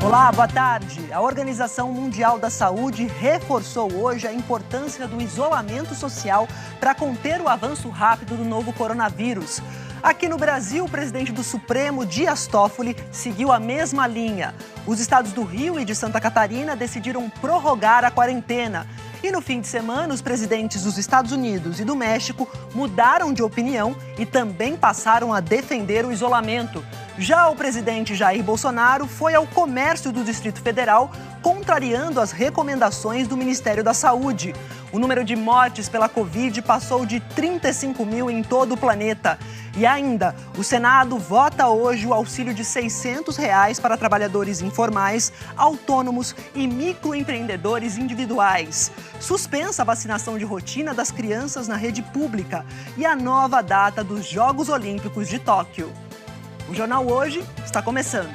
Olá, boa tarde. A Organização Mundial da Saúde reforçou hoje a importância do isolamento social para conter o avanço rápido do novo coronavírus. Aqui no Brasil, o presidente do Supremo, Dias Toffoli, seguiu a mesma linha. Os estados do Rio e de Santa Catarina decidiram prorrogar a quarentena. E no fim de semana, os presidentes dos Estados Unidos e do México mudaram de opinião e também passaram a defender o isolamento. Já o presidente Jair Bolsonaro foi ao comércio do Distrito Federal, contrariando as recomendações do Ministério da Saúde. O número de mortes pela Covid passou de 35 mil em todo o planeta. E ainda, o Senado vota hoje o auxílio de R$ 600 para trabalhadores informais, autônomos e microempreendedores individuais. Suspensa a vacinação de rotina das crianças na rede pública e a nova data dos Jogos Olímpicos de Tóquio. O Jornal Hoje está começando.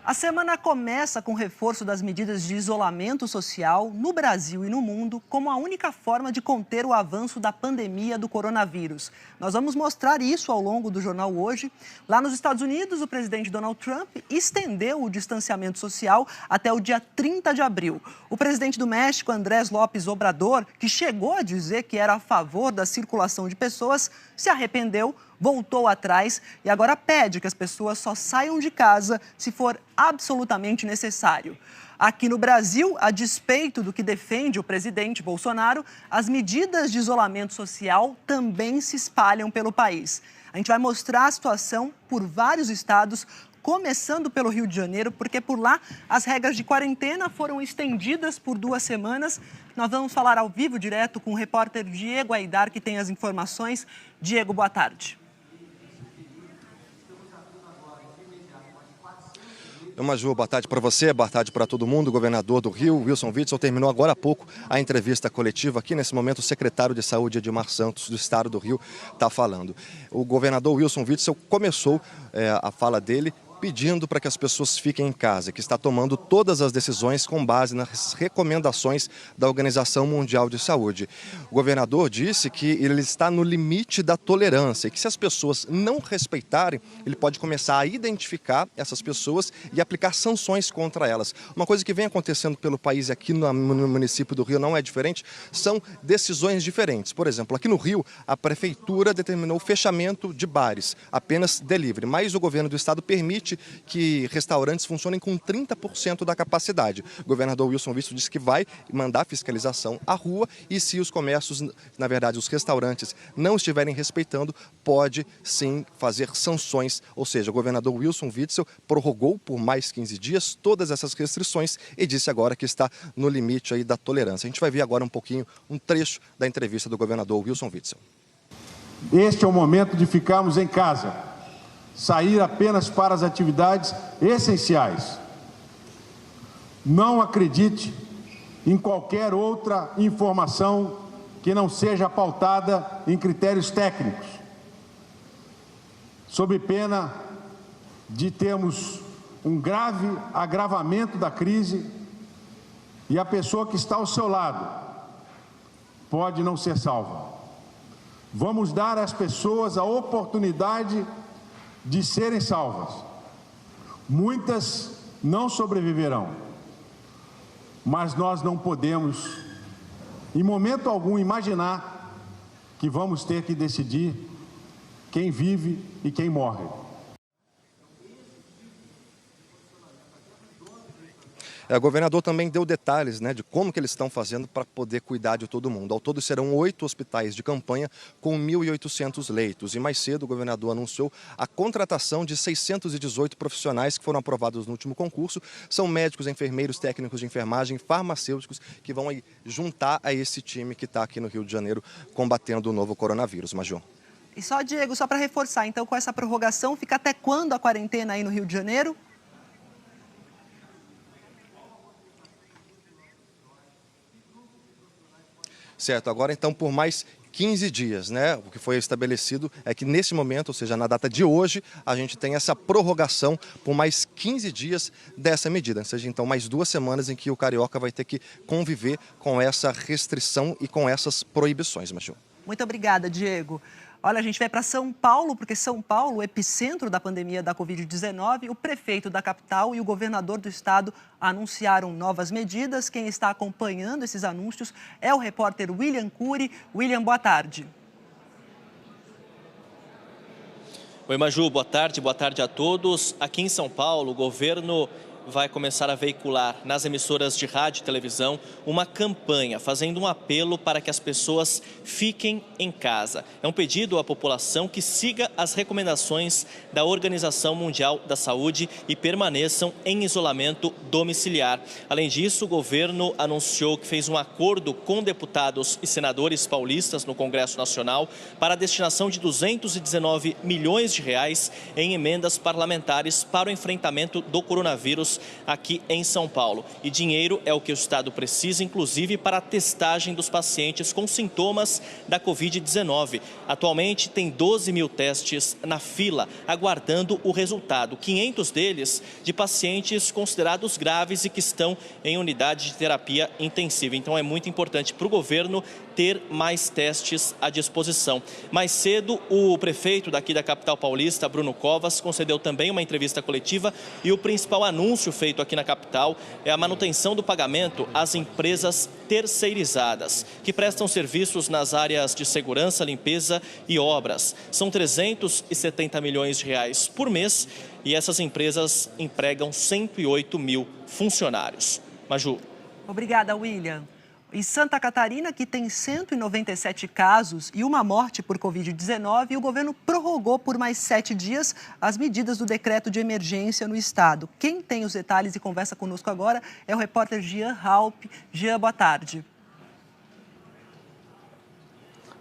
A semana começa com o reforço das medidas de isolamento social no Brasil e no mundo como a única forma de conter o avanço da pandemia do coronavírus. Nós vamos mostrar isso ao longo do Jornal Hoje. Lá nos Estados Unidos, o presidente Donald Trump estendeu o distanciamento social até o dia 30 de abril. O presidente do México, Andrés López Obrador, que chegou a dizer que era a favor da circulação de pessoas, se arrependeu, voltou atrás e agora pede que as pessoas só saiam de casa se for absolutamente necessário. Aqui no Brasil, a despeito do que defende o presidente Bolsonaro, as medidas de isolamento social também se espalham pelo país. A gente vai mostrar a situação por vários estados, começando pelo Rio de Janeiro, porque por lá as regras de quarentena foram estendidas por 2 semanas. Nós vamos falar ao vivo, direto, com o repórter Diego Aidar, que tem as informações. Diego, boa tarde. Maju, boa tarde para você, boa tarde para todo mundo. O governador do Rio, Wilson Witzel, terminou agora há pouco a entrevista coletiva. Aqui nesse momento o secretário de Saúde, Edmar Santos, do estado do Rio, está falando. O governador Wilson Witzel começou a fala dele pedindo para que as pessoas fiquem em casa, que está tomando todas as decisões com base nas recomendações da Organização Mundial de Saúde. O governador disse que ele está no limite da tolerância e que se as pessoas não respeitarem, ele pode começar a identificar essas pessoas e aplicar sanções contra elas. Uma coisa que vem acontecendo pelo país e aqui no município do Rio não é diferente, são decisões diferentes. Por exemplo, aqui no Rio, a prefeitura determinou o fechamento de bares, apenas delivery, mas o governo do estado permite que restaurantes funcionem com 30% da capacidade. O governador Wilson Witzel disse que vai mandar fiscalização à rua e se os comércios, na verdade os restaurantes, não estiverem respeitando, pode sim fazer sanções. Ou seja, o governador Wilson Witzel prorrogou por mais 15 dias todas essas restrições e disse agora que está no limite aí da tolerância. A gente vai ver agora um trecho da entrevista do governador Wilson Witzel. Este é o momento de ficarmos em casa. Sair apenas para as atividades essenciais. Não acredite em qualquer outra informação que não seja pautada em critérios técnicos, sob pena de termos um grave agravamento da crise e a pessoa que está ao seu lado pode não ser salva. Vamos dar às pessoas a oportunidade de serem salvas. Muitas não sobreviverão, mas nós não podemos, em momento algum, imaginar que vamos ter que decidir quem vive e quem morre. O governador também deu detalhes, de como que eles estão fazendo para poder cuidar de todo mundo. Ao todo serão 8 hospitais de campanha com 1.800 leitos. E mais cedo o governador anunciou a contratação de 618 profissionais que foram aprovados no último concurso. São médicos, enfermeiros, técnicos de enfermagem, farmacêuticos que vão aí juntar a esse time que está aqui no Rio de Janeiro combatendo o novo coronavírus. Maju. E só, Diego, só para reforçar, então com essa prorrogação, fica até quando a quarentena aí no Rio de Janeiro? Certo, agora então por mais 15 dias, O que foi estabelecido é que nesse momento, ou seja, na data de hoje, a gente tem essa prorrogação por mais 15 dias dessa medida, ou seja, então mais 2 semanas em que o carioca vai ter que conviver com essa restrição e com essas proibições, Maju. Muito obrigada, Diego. Olha, a gente vai para São Paulo, porque São Paulo, o epicentro da pandemia da Covid-19, o prefeito da capital e o governador do estado anunciaram novas medidas. Quem está acompanhando esses anúncios é o repórter William Cury. William, boa tarde. Oi, Maju, boa tarde a todos. Aqui em São Paulo, o governo vai começar a veicular nas emissoras de rádio e televisão uma campanha fazendo um apelo para que as pessoas fiquem em casa. É um pedido à população que siga as recomendações da Organização Mundial da Saúde e permaneçam em isolamento domiciliar. Além disso, o governo anunciou que fez um acordo com deputados e senadores paulistas no Congresso Nacional para a destinação de 219 milhões de reais em emendas parlamentares para o enfrentamento do coronavírus aqui em São Paulo. E dinheiro é o que o estado precisa, inclusive para a testagem dos pacientes com sintomas da Covid-19. Atualmente tem 12 mil testes na fila, aguardando o resultado. 500 deles de pacientes considerados graves e que estão em unidade de terapia intensiva. Então é muito importante para o governo ter mais testes à disposição. Mais cedo, o prefeito daqui da capital paulista, Bruno Covas, concedeu também uma entrevista coletiva e o principal anúncio feito aqui na capital é a manutenção do pagamento às empresas terceirizadas, que prestam serviços nas áreas de segurança, limpeza e obras. São 370 milhões de reais por mês e essas empresas empregam 108 mil funcionários. Maju. Obrigada, William. Em Santa Catarina, que tem 197 casos e uma morte por Covid-19, o governo prorrogou por mais 7 dias as medidas do decreto de emergência no estado. Quem tem os detalhes e conversa conosco agora é o repórter Jean Halp. Jean, boa tarde.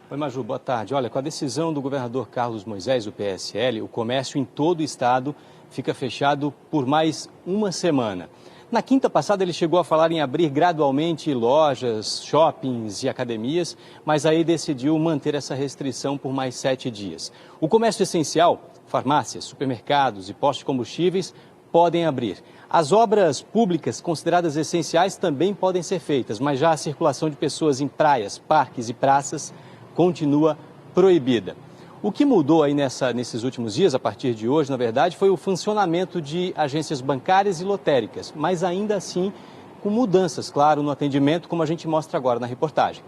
Oi, Maju, boa tarde. Olha, com a decisão do governador Carlos Moisés, do PSL, o comércio em todo o estado fica fechado por mais uma semana. Na quinta passada, ele chegou a falar em abrir gradualmente lojas, shoppings e academias, mas aí decidiu manter essa restrição por mais 7 dias. O comércio essencial, farmácias, supermercados e postos de combustíveis, podem abrir. As obras públicas consideradas essenciais também podem ser feitas, mas já a circulação de pessoas em praias, parques e praças continua proibida. O que mudou aí nesses últimos dias, a partir de hoje, na verdade, foi o funcionamento de agências bancárias e lotéricas, mas ainda assim com mudanças, claro, no atendimento, como a gente mostra agora na reportagem.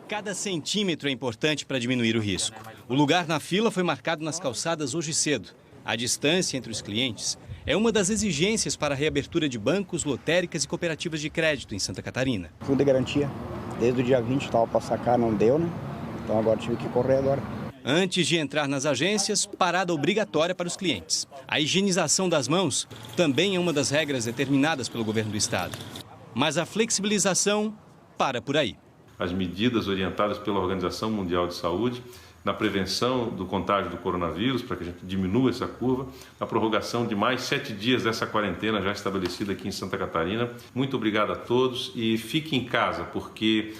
Cada centímetro é importante para diminuir o risco. O lugar na fila foi marcado nas calçadas hoje cedo. A distância entre os clientes é uma das exigências para a reabertura de bancos, lotéricas e cooperativas de crédito em Santa Catarina. Fundo de garantia, desde o dia 20 estava para sacar, não deu, né? Então agora tive que correr agora. Antes de entrar nas agências, parada obrigatória para os clientes. A higienização das mãos também é uma das regras determinadas pelo governo do estado. Mas a flexibilização para por aí. As medidas orientadas pela Organização Mundial de Saúde na prevenção do contágio do coronavírus, para que a gente diminua essa curva, a prorrogação de mais 7 dias dessa quarentena já estabelecida aqui em Santa Catarina. Muito obrigado a todos e fique em casa, porque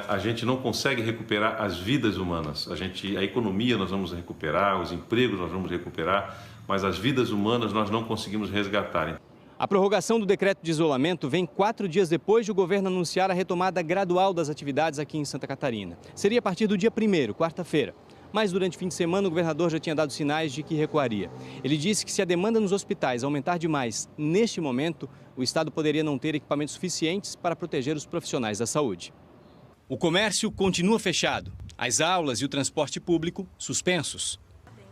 a gente não consegue recuperar as vidas humanas. A economia nós vamos recuperar, os empregos nós vamos recuperar, mas as vidas humanas nós não conseguimos resgatar. A prorrogação do decreto de isolamento vem 4 dias depois de o governo anunciar a retomada gradual das atividades aqui em Santa Catarina. Seria a partir do dia 1º, quarta-feira. Mas durante o fim de semana o governador já tinha dado sinais de que recuaria. Ele disse que se a demanda nos hospitais aumentar demais neste momento, o estado poderia não ter equipamentos suficientes para proteger os profissionais da saúde. O comércio continua fechado, as aulas e o transporte público suspensos.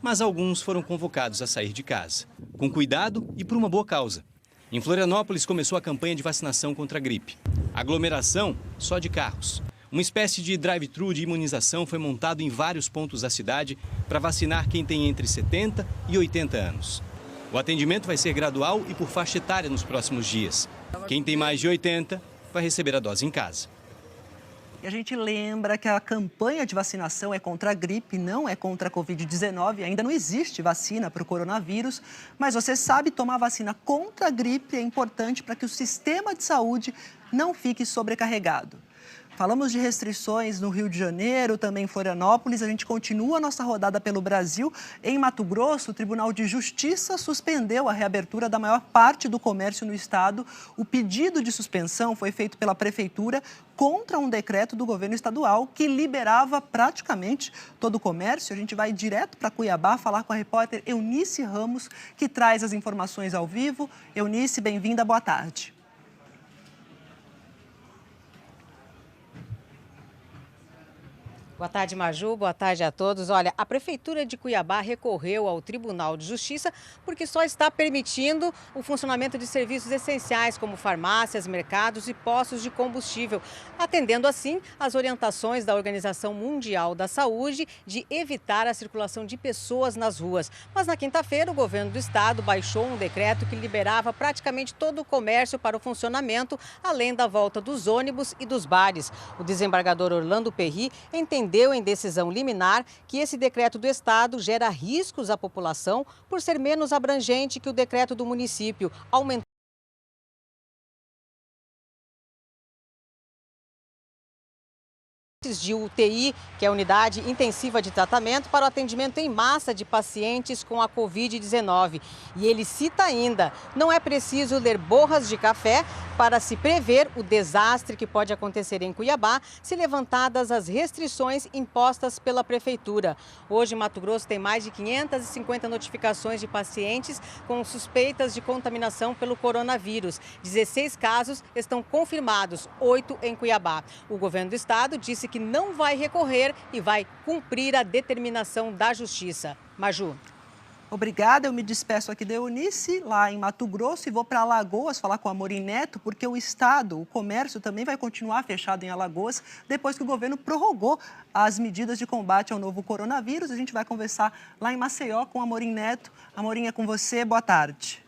Mas alguns foram convocados a sair de casa, com cuidado e por uma boa causa. Em Florianópolis começou a campanha de vacinação contra a gripe. Aglomeração só de carros. Uma espécie de drive-thru de imunização foi montado em vários pontos da cidade para vacinar quem tem entre 70 e 80 anos. O atendimento vai ser gradual e por faixa etária nos próximos dias. Quem tem mais de 80 vai receber a dose em casa. E a gente lembra que a campanha de vacinação é contra a gripe, não é contra a Covid-19. Ainda não existe vacina para o coronavírus, mas você sabe, tomar vacina contra a gripe é importante para que o sistema de saúde não fique sobrecarregado. Falamos de restrições no Rio de Janeiro, também em Florianópolis. A gente continua a nossa rodada pelo Brasil. Em Mato Grosso, o Tribunal de Justiça suspendeu a reabertura da maior parte do comércio no estado. O pedido de suspensão foi feito pela Prefeitura contra um decreto do governo estadual que liberava praticamente todo o comércio. A gente vai direto para Cuiabá falar com a repórter Eunice Ramos, que traz as informações ao vivo. Eunice, bem-vinda, boa tarde. Boa tarde, Maju. Boa tarde a todos. Olha, a Prefeitura de Cuiabá recorreu ao Tribunal de Justiça porque só está permitindo o funcionamento de serviços essenciais como farmácias, mercados e postos de combustível, atendendo assim às orientações da Organização Mundial da Saúde de evitar a circulação de pessoas nas ruas. Mas na quinta-feira, o governo do estado baixou um decreto que liberava praticamente todo o comércio para o funcionamento, além da volta dos ônibus e dos bares. O desembargador Orlando Perry entendeu em decisão liminar que esse decreto do estado gera riscos à população por ser menos abrangente que o decreto do município, aumentando de UTI, que é a unidade intensiva de tratamento, para o atendimento em massa de pacientes com a Covid-19. E ele cita ainda, não é preciso ler borras de café para se prever o desastre que pode acontecer em Cuiabá se levantadas as restrições impostas pela Prefeitura. Hoje, Mato Grosso tem mais de 550 notificações de pacientes com suspeitas de contaminação pelo coronavírus. 16 casos estão confirmados, 8 em Cuiabá. O governo do estado disse que não vai recorrer e vai cumprir a determinação da Justiça. Maju. Obrigada, eu me despeço aqui da Eunice, lá em Mato Grosso, e vou para Alagoas falar com a Amorim Neto, porque o estado, o comércio também vai continuar fechado em Alagoas, depois que o governo prorrogou as medidas de combate ao novo coronavírus. A gente vai conversar lá em Maceió com a Amorim Neto. Amorim, é com você, boa tarde.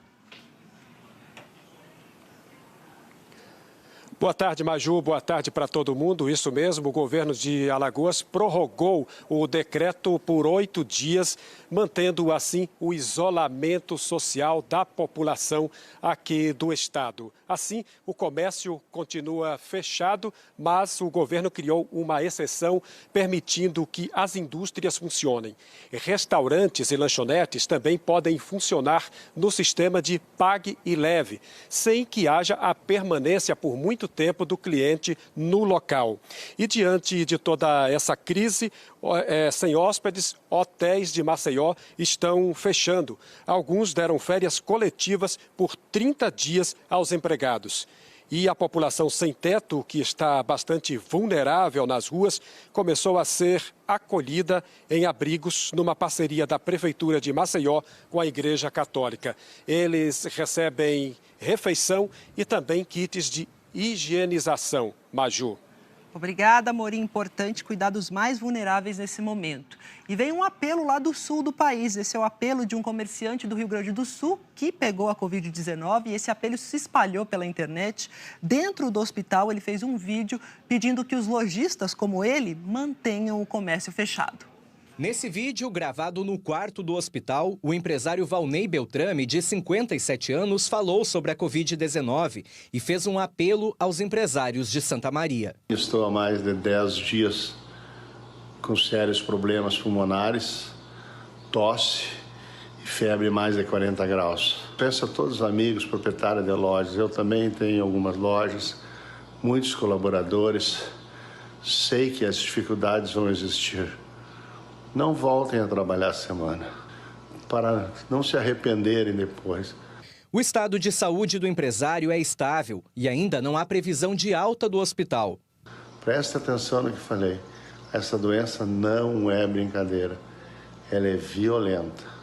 Boa tarde, Maju. Boa tarde para todo mundo. Isso mesmo, o governo de Alagoas prorrogou o decreto por 8 dias, mantendo assim o isolamento social da população aqui do estado. Assim, o comércio continua fechado, mas o governo criou uma exceção permitindo que as indústrias funcionem. Restaurantes e lanchonetes também podem funcionar no sistema de pague e leve, sem que haja a permanência por muito tempo do cliente no local. E diante de toda essa crise, sem hóspedes, hotéis de Maceió estão fechando. Alguns deram férias coletivas por 30 dias aos empregados. E a população sem teto, que está bastante vulnerável nas ruas, começou a ser acolhida em abrigos numa parceria da Prefeitura de Maceió com a Igreja Católica. Eles recebem refeição e também kits de higienização. Maju. Obrigada, Amorim. Importante cuidar dos mais vulneráveis nesse momento. E vem um apelo lá do sul do país. Esse é o apelo de um comerciante do Rio Grande do Sul que pegou a Covid-19 e esse apelo se espalhou pela internet. Dentro do hospital, ele fez um vídeo pedindo que os lojistas, como ele, mantenham o comércio fechado. Nesse vídeo, gravado no quarto do hospital, o empresário Valnei Beltrame, de 57 anos, falou sobre a Covid-19 e fez um apelo aos empresários de Santa Maria. Estou há mais de 10 dias com sérios problemas pulmonares, tosse e febre mais de 40 graus. Peço a todos os amigos proprietários de lojas, eu também tenho algumas lojas, muitos colaboradores, sei que as dificuldades vão existir. Não voltem a trabalhar a semana, para não se arrependerem depois. O estado de saúde do empresário é estável e ainda não há previsão de alta do hospital. Preste atenção no que falei. Essa doença não é brincadeira, ela é violenta.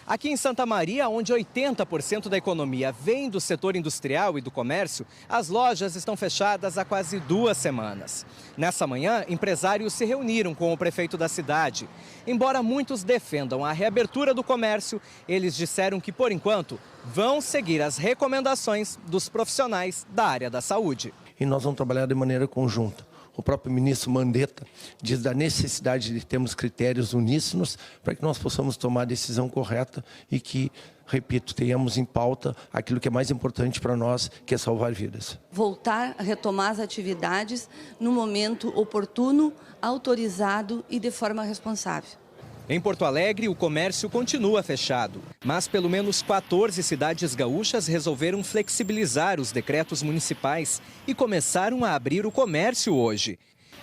Aqui em Santa Maria, onde 80% da economia vem do setor industrial e do comércio, as lojas estão fechadas há quase 2 semanas. Nessa manhã, empresários se reuniram com o prefeito da cidade. Embora muitos defendam a reabertura do comércio, eles disseram que, por enquanto, vão seguir as recomendações dos profissionais da área da saúde. E nós vamos trabalhar de maneira conjunta. o próprio ministro Mandetta diz da necessidade de termos critérios uníssonos para que nós possamos tomar a decisão correta e que, repito, tenhamos em pauta aquilo que é mais importante para nós, que é salvar vidas. Voltar a retomar as atividades no momento oportuno, autorizado e de forma responsável. Em Porto Alegre, o comércio continua fechado, mas pelo menos 14 cidades gaúchas resolveram flexibilizar os decretos municipais e começaram a abrir o comércio hoje.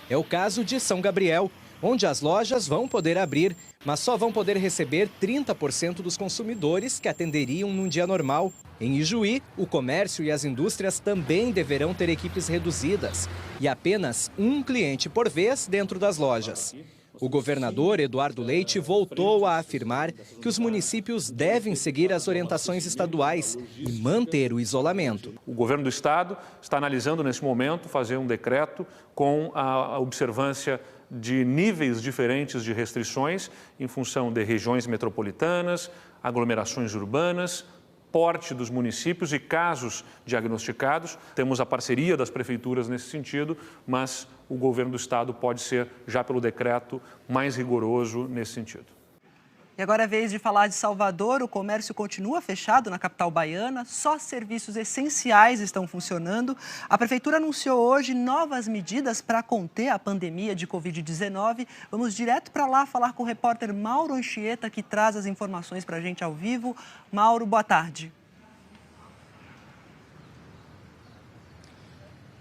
É o caso de São Gabriel, onde as lojas vão poder abrir, mas só vão poder receber 30% dos consumidores que atenderiam num dia normal. Em Ijuí, o comércio e as indústrias também deverão ter equipes reduzidas e apenas um cliente por vez dentro das lojas. O governador Eduardo Leite voltou a afirmar que os municípios devem seguir as orientações estaduais e manter o isolamento. O governo do estado está analisando nesse momento fazer um decreto com a observância de níveis diferentes de restrições em função de regiões metropolitanas, aglomerações urbanas, porte dos municípios e casos diagnosticados. Temos a parceria das prefeituras nesse sentido, mas o governo do estado pode ser, já pelo decreto, mais rigoroso nesse sentido. E agora é vez de falar de Salvador. O comércio continua fechado na capital baiana, só serviços essenciais estão funcionando. A prefeitura anunciou hoje novas medidas para conter a pandemia de Covid-19. Vamos direto para lá falar com o repórter Mauro Anchieta, que traz as informações para a gente ao vivo. Mauro, boa tarde.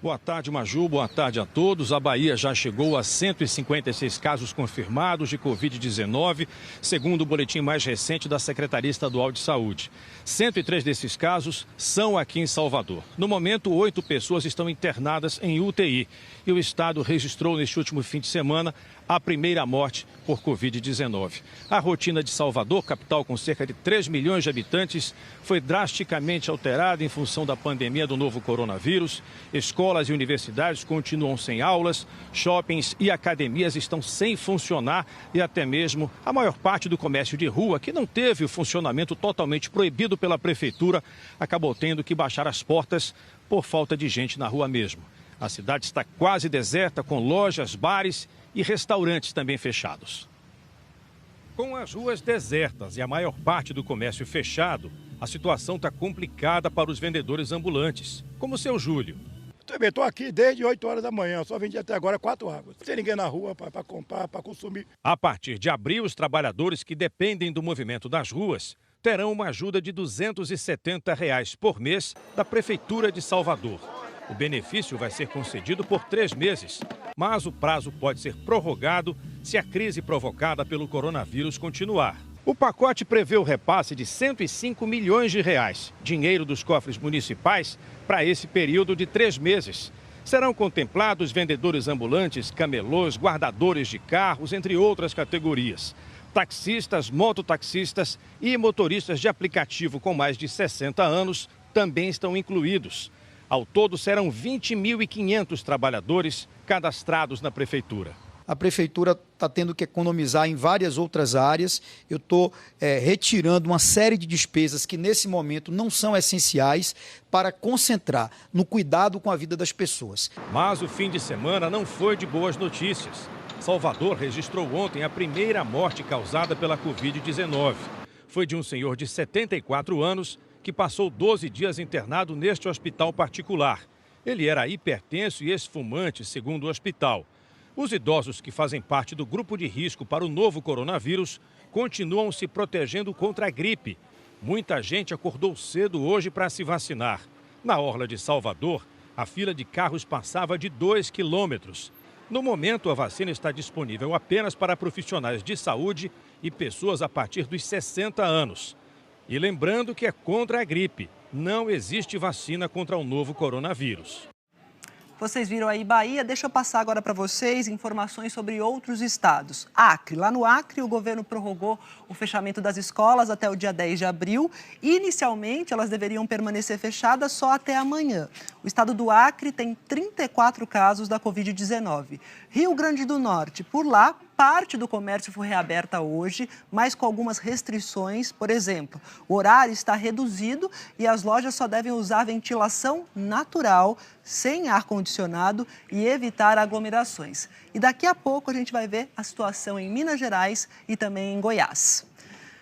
Boa tarde, Maju. Boa tarde a todos. A Bahia já chegou a 156 casos confirmados de Covid-19, segundo o boletim mais recente da Secretaria Estadual de Saúde. 103 desses casos são aqui em Salvador. No momento, 8 pessoas estão internadas em UTI. E o estado registrou neste último fim de semana a primeira morte por Covid-19. A rotina de Salvador, capital com cerca de 3 milhões de habitantes, foi drasticamente alterada em função da pandemia do novo coronavírus. Escolas e universidades continuam sem aulas, shoppings e academias estão sem funcionar e até mesmo a maior parte do comércio de rua, que não teve o funcionamento totalmente proibido pela prefeitura, acabou tendo que baixar as portas por falta de gente na rua mesmo. A cidade está quase deserta, com lojas, bares e restaurantes também fechados. Com as ruas desertas e a maior parte do comércio fechado, a situação está complicada para os vendedores ambulantes, como o seu Júlio. Estou aqui desde 8 horas da manhã, só vendi até agora 4 águas. Não tem ninguém na rua para comprar, para consumir. A partir de abril, os trabalhadores que dependem do movimento das ruas terão uma ajuda de R$ 270 por mês da Prefeitura de Salvador. O benefício vai ser concedido por 3 meses, mas o prazo pode ser prorrogado se a crise provocada pelo coronavírus continuar. O pacote prevê o repasse de R$ 105 milhões, dinheiro dos cofres municipais, para esse período de 3 meses. Serão contemplados vendedores ambulantes, camelôs, guardadores de carros, entre outras categorias. Taxistas, mototaxistas e motoristas de aplicativo com mais de 60 anos também estão incluídos. Ao todo, serão 20.500 trabalhadores cadastrados na prefeitura. A prefeitura está tendo que economizar em várias outras áreas. Eu estou retirando uma série de despesas que, nesse momento, não são essenciais para concentrar no cuidado com a vida das pessoas. Mas o fim de semana não foi de boas notícias. Salvador registrou ontem a primeira morte causada pela Covid-19. Foi de um senhor de 74 anos que passou 12 dias internado neste hospital particular. Ele era hipertenso e ex-fumante, segundo o hospital. Os idosos que fazem parte do grupo de risco para o novo coronavírus continuam se protegendo contra a gripe. Muita gente acordou cedo hoje para se vacinar. Na orla de Salvador, a fila de carros passava de 2 quilômetros. No momento, a vacina está disponível apenas para profissionais de saúde e pessoas a partir dos 60 anos. E lembrando que é contra a gripe, não existe vacina contra o novo coronavírus. Vocês viram aí Bahia, deixa eu passar agora para vocês informações sobre outros estados. Acre, lá no Acre o governo prorrogou o fechamento das escolas até o dia 10 de abril. Inicialmente elas deveriam permanecer fechadas só até amanhã. O estado do Acre tem 34 casos da Covid-19. Rio Grande do Norte, por lá, parte do comércio foi reaberta hoje, mas com algumas restrições. Por exemplo, o horário está reduzido e as lojas só devem usar ventilação natural, sem ar-condicionado ar-condicionado e evitar aglomerações. E daqui a pouco a gente vai ver a situação em Minas Gerais e também em Goiás.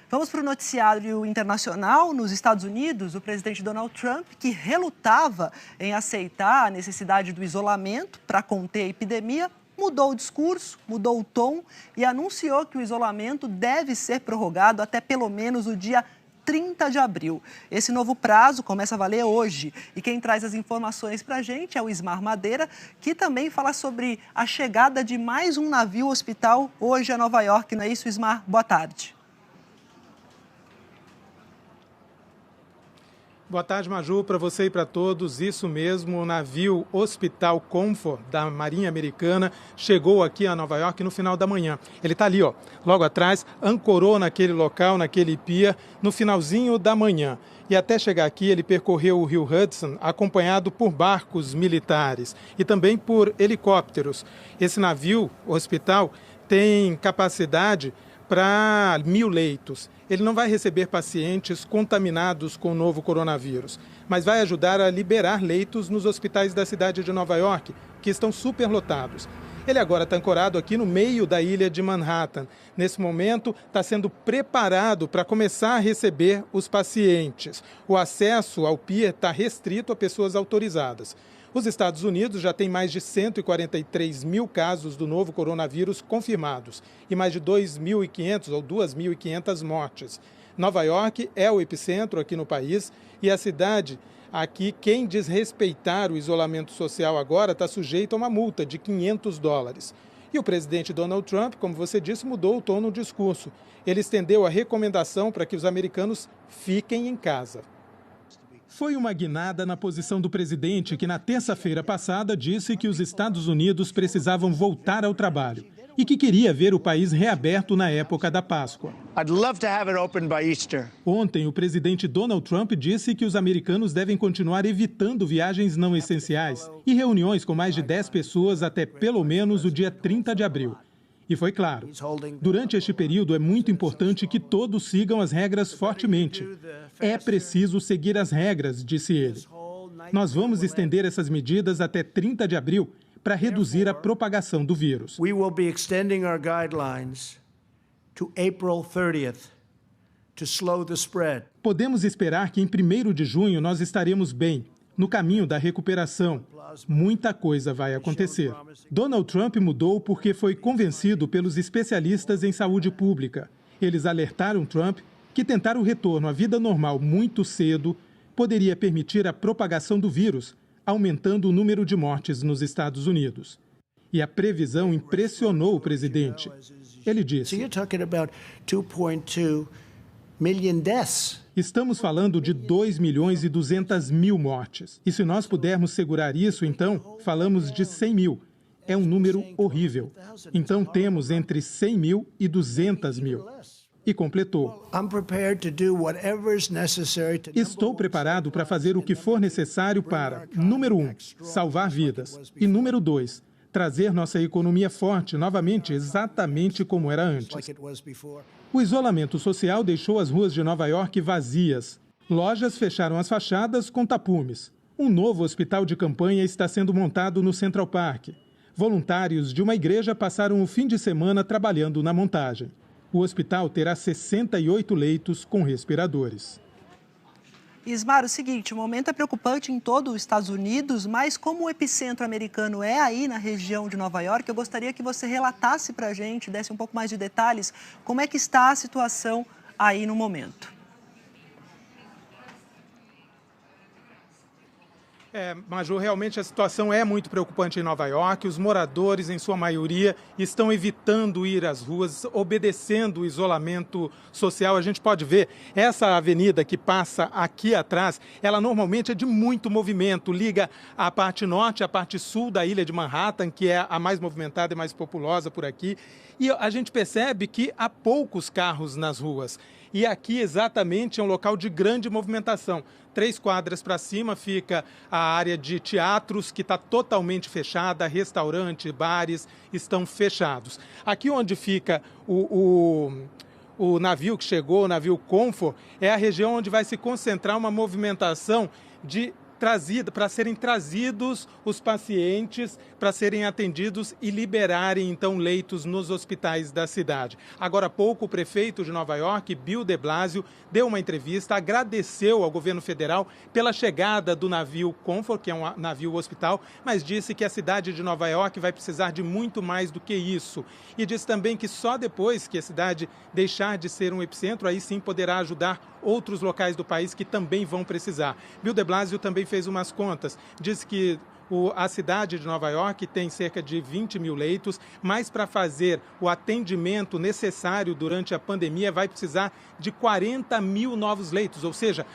Vamos para o noticiário internacional. Nos Estados Unidos, o presidente Donald Trump, que relutava em aceitar a necessidade do isolamento para conter a epidemia, mudou o discurso, mudou o tom e anunciou que o isolamento deve ser prorrogado até pelo menos o dia 30 de abril. Esse novo prazo começa a valer hoje. E quem traz as informações para a gente é o Ismar Madeira, que também fala sobre a chegada de mais um navio hospital hoje a Nova York. Não é isso, Ismar? Boa tarde. Boa tarde, Maju, para você e para todos. Isso mesmo, o navio Hospital Comfort da Marinha Americana chegou aqui a Nova York no final da manhã. Ele está ali, ó, logo atrás, ancorou naquele local, naquele pier, no finalzinho da manhã. E até chegar aqui, ele percorreu o rio Hudson, acompanhado por barcos militares e também por helicópteros. Esse navio, hospital, tem capacidade para 1.000 leitos. Ele não vai receber pacientes contaminados com o novo coronavírus, mas vai ajudar a liberar leitos nos hospitais da cidade de Nova York, que estão superlotados. Ele agora está ancorado aqui no meio da ilha de Manhattan. Nesse momento, está sendo preparado para começar a receber os pacientes. O acesso ao pier está restrito a pessoas autorizadas. Os Estados Unidos já têm mais de 143 mil casos do novo coronavírus confirmados e mais de 2.500 ou 2.500 mortes. Nova York é o epicentro aqui no país e a cidade aqui, quem desrespeitar o isolamento social agora está sujeito a uma multa de $500. E o presidente Donald Trump, como você disse, mudou o tom no discurso. Ele estendeu a recomendação para que os americanos fiquem em casa. Foi uma guinada na posição do presidente, que na terça-feira passada disse que os Estados Unidos precisavam voltar ao trabalho e que queria ver o país reaberto na época da Páscoa. I'd love to have it open by Easter. Ontem, o presidente Donald Trump disse que os americanos devem continuar evitando viagens não essenciais e reuniões com mais de 10 pessoas até pelo menos o dia 30 de abril. E foi claro, durante este período é muito importante que todos sigam as regras fortemente. É preciso seguir as regras, disse ele. Nós vamos estender essas medidas até 30 de abril para reduzir a propagação do vírus. We will be extending our guidelines to April 30th to slow the spread. Podemos esperar que em 1º de junho nós estaremos bem, no caminho da recuperação. Muita coisa vai acontecer. Donald Trump mudou porque foi convencido pelos especialistas em saúde pública. Eles alertaram Trump que tentar o retorno à vida normal muito cedo poderia permitir a propagação do vírus, aumentando o número de mortes nos Estados Unidos. E a previsão impressionou o presidente. Ele disse: So you're talking about 2.2 million deaths. Estamos falando de 2.200.000 mortes. E se nós pudermos segurar isso, então, falamos de 100 mil. É um número horrível. Então, temos entre 100 mil e 200 mil. E completou: Estou preparado para fazer o que for necessário para, número 1, salvar vidas. E número 2, trazer nossa economia forte novamente, exatamente como era antes. O isolamento social deixou as ruas de Nova York vazias. Lojas fecharam as fachadas com tapumes. Um novo hospital de campanha está sendo montado no Central Park. Voluntários de uma igreja passaram o fim de semana trabalhando na montagem. O hospital terá 68 leitos com respiradores. Ismar, o seguinte, o momento é preocupante em todo os Estados Unidos, mas como o epicentro americano é aí na região de Nova York, eu gostaria que você relatasse para a gente, desse um pouco mais de detalhes, como é que está a situação aí no momento. Maju, realmente a situação é muito preocupante em Nova York. Os moradores, em sua maioria, estão evitando ir às ruas, obedecendo o isolamento social. A gente pode ver essa avenida que passa aqui atrás, ela normalmente é de muito movimento, liga a parte norte à parte sul da ilha de Manhattan, que é a mais movimentada e mais populosa por aqui. E a gente percebe que há poucos carros nas ruas. E aqui exatamente é um local de grande movimentação. 3 quadras para cima fica a área de teatros, que está totalmente fechada, restaurantes, bares estão fechados. Aqui onde fica o navio que chegou, o navio Comfort, é a região onde vai se concentrar uma movimentação de serem trazidos os pacientes, para serem atendidos e liberarem, então, leitos nos hospitais da cidade. Agora há pouco, o prefeito de Nova York, Bill de Blasio, deu uma entrevista, agradeceu ao governo federal pela chegada do navio Comfort, que é um navio hospital, mas disse que a cidade de Nova York vai precisar de muito mais do que isso. E disse também que só depois que a cidade deixar de ser um epicentro, aí sim poderá ajudar outros locais do país que também vão precisar. Bill de Blasio também fez umas contas, disse que a cidade de Nova York tem cerca de 20 mil leitos, mas para fazer o atendimento necessário durante a pandemia vai precisar de 40 mil novos leitos, ou seja,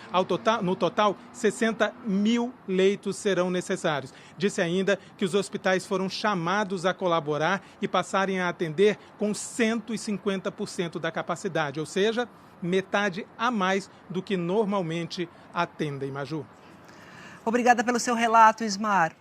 no total 60 mil leitos serão necessários. Disse ainda que os hospitais foram chamados a colaborar e passarem a atender com 150% da capacidade, ou seja, metade a mais do que normalmente atendem, Maju. Obrigada pelo seu relato, Ismar.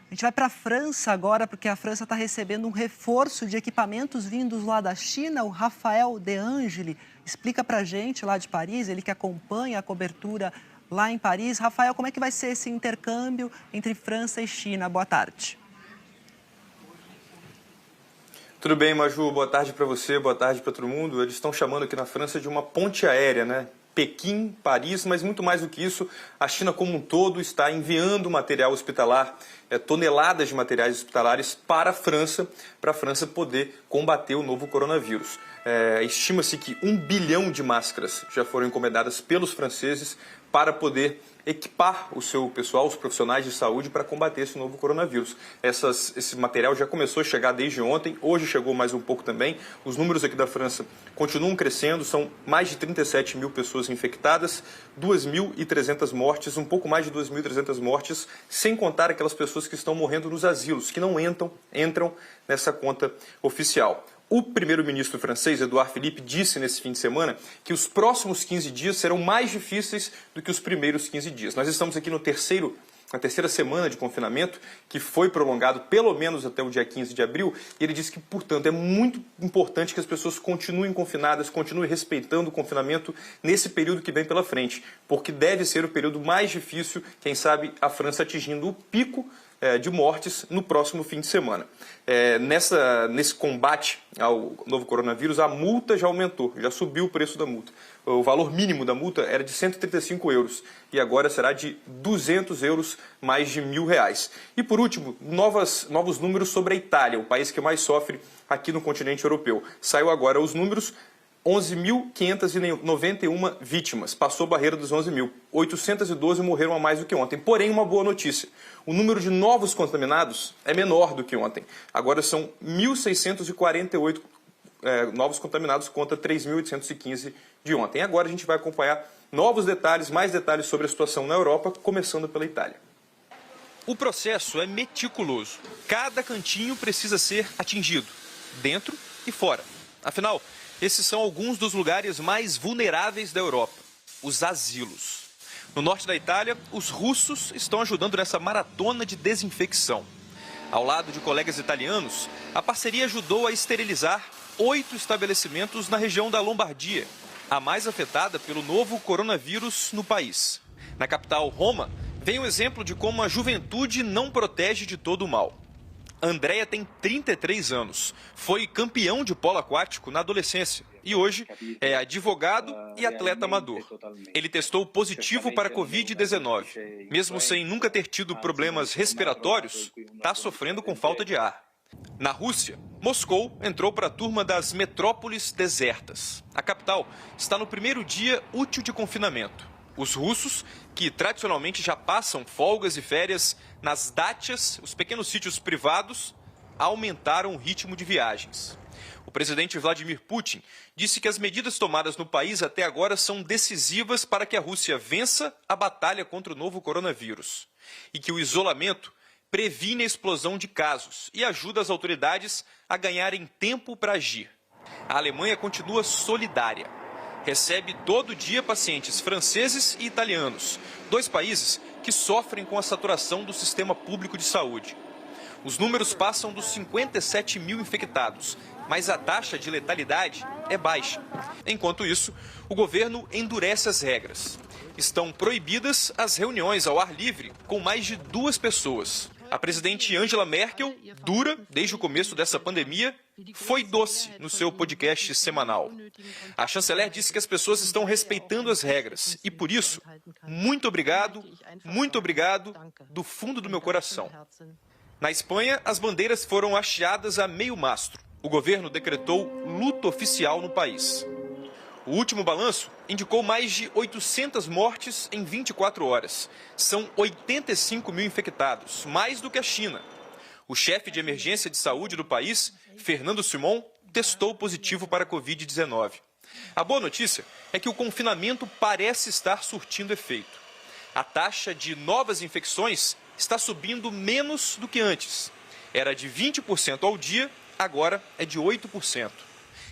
A gente vai para a França agora, porque a França está recebendo um reforço de equipamentos vindos lá da China. O Rafael De Angeli explica para a gente lá de Paris, ele que acompanha a cobertura lá em Paris. Rafael, como é que vai ser esse intercâmbio entre França e China? Boa tarde. Tudo bem, Maju? Boa tarde para você, boa tarde para todo mundo. Eles estão chamando aqui na França de uma ponte aérea, né? Pequim, Paris, mas muito mais do que isso, a China como um todo está enviando material hospitalar, toneladas de materiais hospitalares para a França poder combater o novo coronavírus. Estima-se que 1 bilhão de máscaras já foram encomendadas pelos franceses para poder equipar o seu pessoal, os profissionais de saúde, para combater esse novo coronavírus. Esse material já começou a chegar desde ontem, hoje chegou mais um pouco também. Os números aqui da França continuam crescendo, são mais de 37 mil pessoas infectadas, 2.300 mortes, um pouco mais de 2.300 mortes, sem contar aquelas pessoas que estão morrendo nos asilos, que não entram nessa conta oficial. O primeiro-ministro francês, Édouard Philippe, disse nesse fim de semana que os próximos 15 dias serão mais difíceis do que os primeiros 15 dias. Nós estamos aqui na terceira semana de confinamento, que foi prolongado pelo menos até o dia 15 de abril, e ele disse que, portanto, é muito importante que as pessoas continuem confinadas, continuem respeitando o confinamento nesse período que vem pela frente, porque deve ser o período mais difícil, quem sabe a França atingindo o pico de mortes no próximo fim de semana. Nesse combate ao novo coronavírus, a multa já aumentou, já subiu o preço da multa. O valor mínimo da multa era de 135 euros e agora será de 200 euros, mais de R$1.000. E por último, novos números sobre a Itália, o país que mais sofre aqui no continente europeu. Saiu agora os números: 11.591 vítimas, passou a barreira dos 11 mil. 812 morreram a mais do que ontem. Porém, uma boa notícia: o número de novos contaminados é menor do que ontem. Agora são 1.648 novos contaminados contra 3.815 de ontem. Agora a gente vai acompanhar mais detalhes sobre a situação na Europa, começando pela Itália. O processo é meticuloso. Cada cantinho precisa ser atingido, dentro e fora. Afinal, esses são alguns dos lugares mais vulneráveis da Europa, os asilos. No norte da Itália, os russos estão ajudando nessa maratona de desinfecção. Ao lado de colegas italianos, a parceria ajudou a esterilizar 8 estabelecimentos na região da Lombardia, a mais afetada pelo novo coronavírus no país. Na capital, Roma, vem o exemplo de como a juventude não protege de todo o mal. Andréa tem 33 anos, foi campeão de polo aquático na adolescência e hoje é advogado e atleta amador. Ele testou positivo para a Covid-19. Mesmo sem nunca ter tido problemas respiratórios, está sofrendo com falta de ar. Na Rússia, Moscou entrou para a turma das metrópoles desertas. A capital está no primeiro dia útil de confinamento. Os russos, que tradicionalmente já passam folgas e férias nas dátias, os pequenos sítios privados, aumentaram o ritmo de viagens. O presidente Vladimir Putin disse que as medidas tomadas no país até agora são decisivas para que a Rússia vença a batalha contra o novo coronavírus e que o isolamento previne a explosão de casos e ajuda as autoridades a ganharem tempo para agir. A Alemanha continua solidária. Recebe todo dia pacientes franceses e italianos, 2 países que sofrem com a saturação do sistema público de saúde. Os números passam dos 57 mil infectados, mas a taxa de letalidade é baixa. Enquanto isso, o governo endurece as regras. Estão proibidas as reuniões ao ar livre com mais de 2 pessoas. A presidente Angela Merkel, dura desde o começo dessa pandemia, foi doce no seu podcast semanal. A chanceler disse que as pessoas estão respeitando as regras e, por isso, muito obrigado do fundo do meu coração. Na Espanha, as bandeiras foram hasteadas a meio mastro. O governo decretou luto oficial no país. O último balanço indicou mais de 800 mortes em 24 horas. São 85 mil infectados, mais do que a China. O chefe de emergência de saúde do país, Fernando Simón, testou positivo para a Covid-19. A boa notícia é que o confinamento parece estar surtindo efeito. A taxa de novas infecções está subindo menos do que antes. Era de 20% ao dia, agora é de 8%.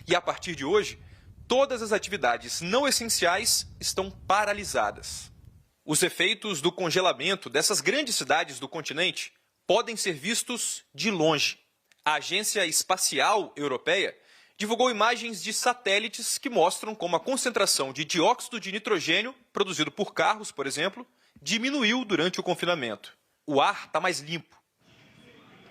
E a partir de hoje, todas as atividades não essenciais estão paralisadas. Os efeitos do congelamento dessas grandes cidades do continente podem ser vistos de longe. A Agência Espacial Europeia divulgou imagens de satélites que mostram como a concentração de dióxido de nitrogênio, produzido por carros, por exemplo, diminuiu durante o confinamento. O ar está mais limpo.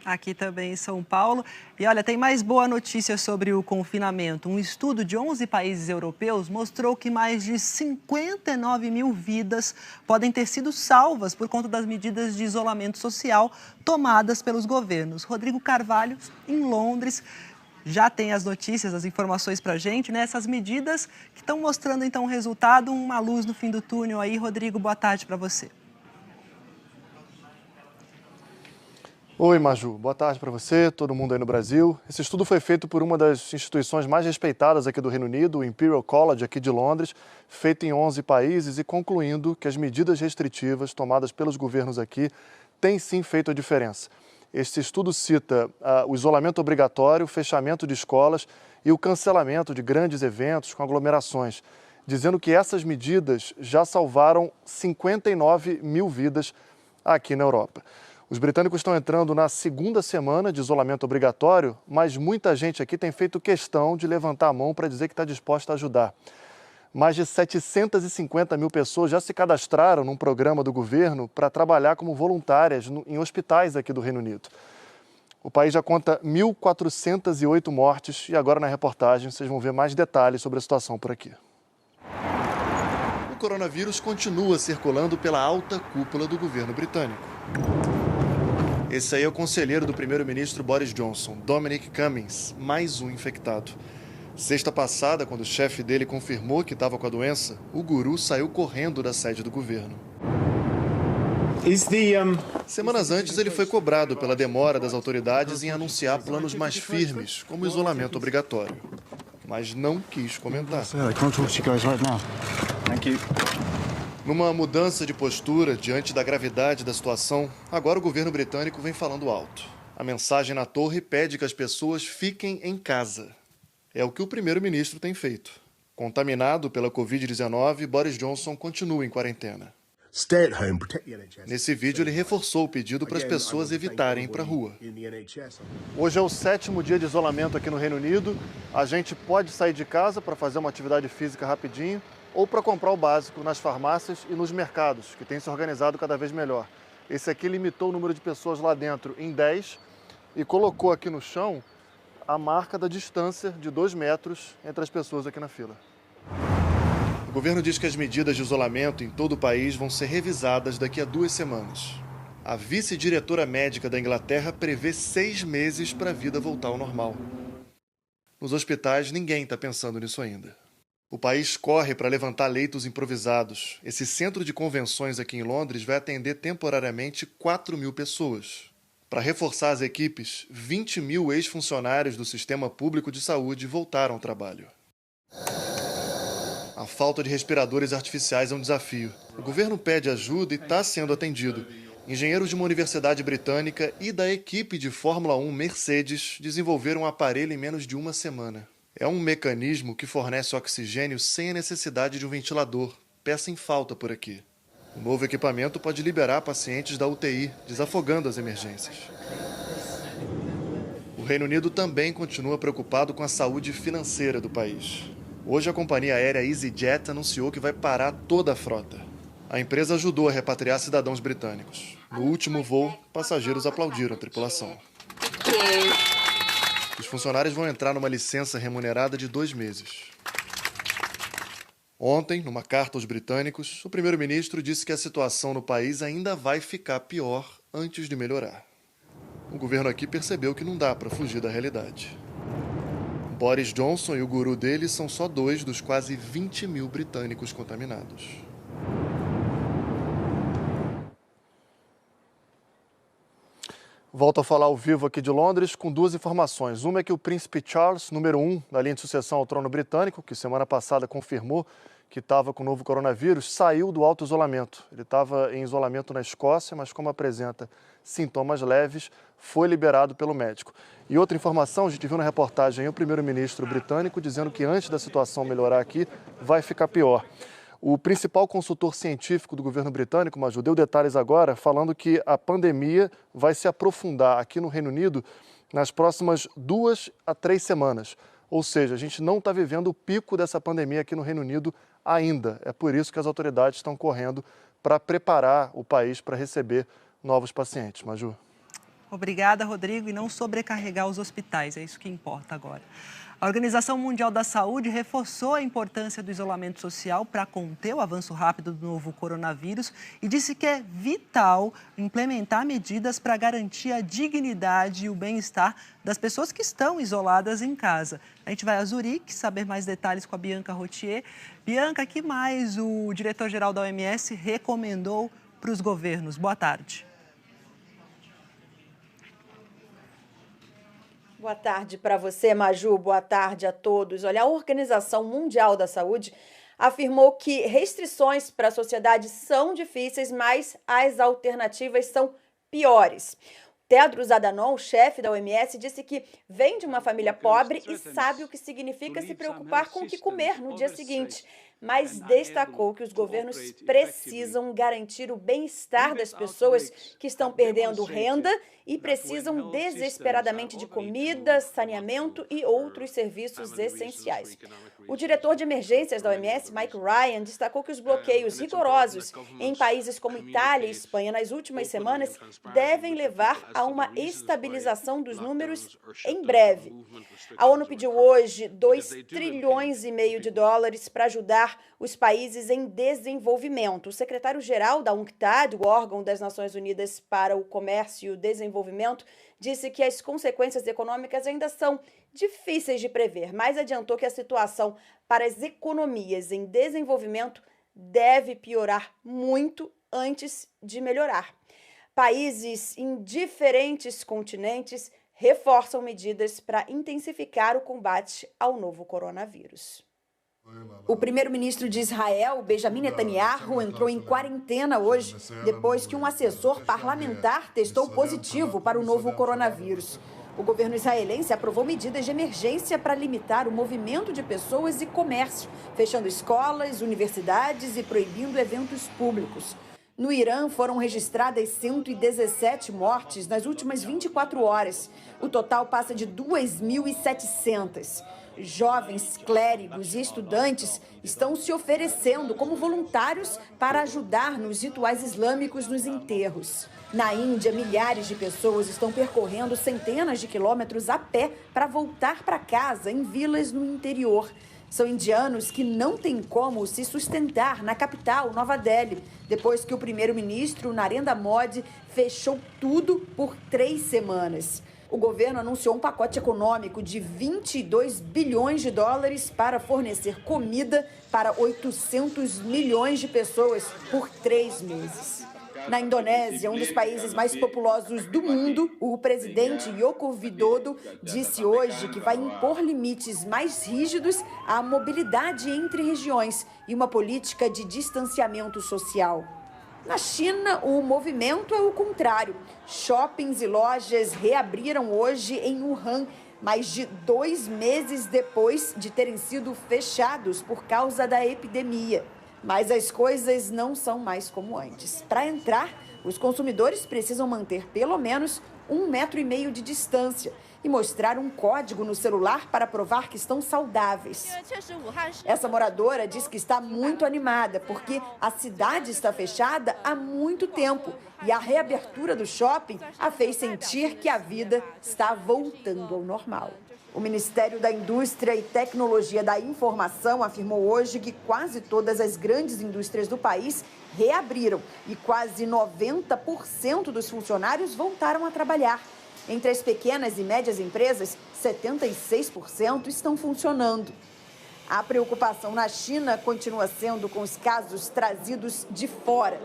Aqui também em São Paulo. E olha, tem mais boa notícia sobre o confinamento. Um estudo de 11 países europeus mostrou que mais de 59 mil vidas podem ter sido salvas por conta das medidas de isolamento social tomadas pelos governos. Rodrigo Carvalho, em Londres, já tem as notícias, as informações para a gente, né? Essas medidas que estão mostrando, então, um resultado, uma luz no fim do túnel aí. Rodrigo, boa tarde para você. Oi, Maju. Boa tarde para você, todo mundo aí no Brasil. Esse estudo foi feito por uma das instituições mais respeitadas aqui do Reino Unido, o Imperial College, aqui de Londres, feito em 11 países e concluindo que as medidas restritivas tomadas pelos governos aqui têm sim feito a diferença. Este estudo cita o isolamento obrigatório, o fechamento de escolas e o cancelamento de grandes eventos com aglomerações, dizendo que essas medidas já salvaram 59 mil vidas aqui na Europa. Os britânicos estão entrando na segunda semana de isolamento obrigatório, mas muita gente aqui tem feito questão de levantar a mão para dizer que está disposta a ajudar. Mais de 750 mil pessoas já se cadastraram num programa do governo para trabalhar como voluntárias em hospitais aqui do Reino Unido. O país já conta 1.408 mortes e agora na reportagem vocês vão ver mais detalhes sobre a situação por aqui. O coronavírus continua circulando pela alta cúpula do governo britânico. Esse aí é o conselheiro do primeiro-ministro Boris Johnson, Dominic Cummings, mais um infectado. Sexta passada, quando o chefe dele confirmou que estava com a doença, o guru saiu correndo da sede do governo. Semanas antes, ele foi cobrado pela demora das autoridades em anunciar planos mais firmes, como o isolamento obrigatório. Mas não quis comentar. Numa mudança de postura diante da gravidade da situação, agora o governo britânico vem falando alto. A mensagem na torre pede que as pessoas fiquem em casa. É o que o primeiro-ministro tem feito. Contaminado pela Covid-19, Boris Johnson continua em quarentena. Nesse vídeo, ele reforçou o pedido para as pessoas evitarem ir para a rua. Hoje é o 7º dia de isolamento aqui no Reino Unido. A gente pode sair de casa para fazer uma atividade física rapidinho, ou para comprar o básico nas farmácias e nos mercados, que tem se organizado cada vez melhor. Esse aqui limitou o número de pessoas lá dentro em 10 e colocou aqui no chão a marca da distância de 2 metros entre as pessoas aqui na fila. O governo diz que as medidas de isolamento em todo o país vão ser revisadas daqui a 2 semanas. A vice-diretora médica da Inglaterra prevê 6 meses para a vida voltar ao normal. Nos hospitais, ninguém está pensando nisso ainda. O país corre para levantar leitos improvisados. Esse centro de convenções aqui em Londres vai atender temporariamente 4 mil pessoas. Para reforçar as equipes, 20 mil ex-funcionários do sistema público de saúde voltaram ao trabalho. A falta de respiradores artificiais é um desafio. O governo pede ajuda e está sendo atendido. Engenheiros de uma universidade britânica e da equipe de Fórmula 1 Mercedes desenvolveram um aparelho em menos de 1 semana. É um mecanismo que fornece oxigênio sem a necessidade de um ventilador, peça em falta por aqui. O novo equipamento pode liberar pacientes da UTI, desafogando as emergências. O Reino Unido também continua preocupado com a saúde financeira do país. Hoje a companhia aérea EasyJet anunciou que vai parar toda a frota. A empresa ajudou a repatriar cidadãos britânicos. No último voo, passageiros aplaudiram a tripulação. Os funcionários vão entrar numa licença remunerada de 2 meses. Ontem, numa carta aos britânicos, o primeiro-ministro disse que a situação no país ainda vai ficar pior antes de melhorar. O governo aqui percebeu que não dá para fugir da realidade. Boris Johnson e o guru dele são só 2 dos quase 20 mil britânicos contaminados. Volto a falar ao vivo aqui de Londres com 2 informações. Uma é que o príncipe Charles, número 1 da linha de sucessão ao trono britânico, que semana passada confirmou que estava com o novo coronavírus, saiu do auto-isolamento. Ele estava em isolamento na Escócia, mas como apresenta sintomas leves, foi liberado pelo médico. E outra informação, a gente viu na reportagem aí o primeiro-ministro britânico dizendo que antes da situação melhorar aqui, vai ficar pior. O principal consultor científico do governo britânico, Maju, deu detalhes agora, falando que a pandemia vai se aprofundar aqui no Reino Unido nas próximas 2 a 3 semanas. Ou seja, a gente não está vivendo o pico dessa pandemia aqui no Reino Unido ainda. É por isso que as autoridades estão correndo para preparar o país para receber novos pacientes. Maju. Obrigada, Rodrigo, e não sobrecarregar os hospitais, é isso que importa agora. A Organização Mundial da Saúde reforçou a importância do isolamento social para conter o avanço rápido do novo coronavírus e disse que é vital implementar medidas para garantir a dignidade e o bem-estar das pessoas que estão isoladas em casa. A gente vai a Zurique saber mais detalhes com a Bianca Rotier. Bianca, que mais o diretor-geral da OMS recomendou para os governos? Boa tarde. Boa tarde para você, Maju. Boa tarde a todos. Olha, a Organização Mundial da Saúde afirmou que restrições para a sociedade são difíceis, mas as alternativas são piores. Tedros Adhanom, chefe da OMS, disse que vem de uma família pobre e sabe o que significa se preocupar com o que comer no dia seguinte. Mas destacou que os governos precisam garantir o bem-estar das pessoas que estão perdendo renda e precisam desesperadamente de comida, saneamento e outros serviços essenciais. O diretor de emergências da OMS, Mike Ryan, destacou que os bloqueios rigorosos em países como Itália e Espanha nas últimas semanas devem levar a uma estabilização dos números em breve. A ONU pediu hoje 2,5 trilhões de dólares para ajudar os países em desenvolvimento. O secretário-geral da UNCTAD, o órgão das Nações Unidas para o Comércio e o Desenvolvimento, disse que as consequências econômicas ainda são difíceis de prever, mas adiantou que a situação para as economias em desenvolvimento deve piorar muito antes de melhorar. Países em diferentes continentes reforçam medidas para intensificar o combate ao novo coronavírus. O primeiro-ministro de Israel, Benjamin Netanyahu, entrou em quarentena hoje, depois que um assessor parlamentar testou positivo para o novo coronavírus. O governo israelense aprovou medidas de emergência para limitar o movimento de pessoas e comércio, fechando escolas, universidades e proibindo eventos públicos. No Irã, foram registradas 117 mortes nas últimas 24 horas. O total passa de 2.700. Jovens, clérigos e estudantes estão se oferecendo como voluntários para ajudar nos rituais islâmicos nos enterros. Na Índia, milhares de pessoas estão percorrendo centenas de quilômetros a pé para voltar para casa em vilas no interior. São indianos que não têm como se sustentar na capital, Nova Delhi, depois que o primeiro-ministro Narendra Modi fechou tudo por 3 semanas. O governo anunciou um pacote econômico de 22 bilhões de dólares para fornecer comida para 800 milhões de pessoas por 3 meses. Na Indonésia, um dos países mais populosos do mundo, o presidente Joko Widodo disse hoje que vai impor limites mais rígidos à mobilidade entre regiões e uma política de distanciamento social. Na China, o movimento é o contrário. Shoppings e lojas reabriram hoje em Wuhan, mais de 2 meses depois de terem sido fechados por causa da epidemia. Mas as coisas não são mais como antes. Para entrar, os consumidores precisam manter pelo menos 1,5 metro de distância e mostrar um código no celular para provar que estão saudáveis. Essa moradora diz que está muito animada porque a cidade está fechada há muito tempo e a reabertura do shopping a fez sentir que a vida está voltando ao normal. O Ministério da Indústria e Tecnologia da Informação afirmou hoje que quase todas as grandes indústrias do país reabriram e quase 90% dos funcionários voltaram a trabalhar. Entre as pequenas e médias empresas, 76% estão funcionando. A preocupação na China continua sendo com os casos trazidos de fora.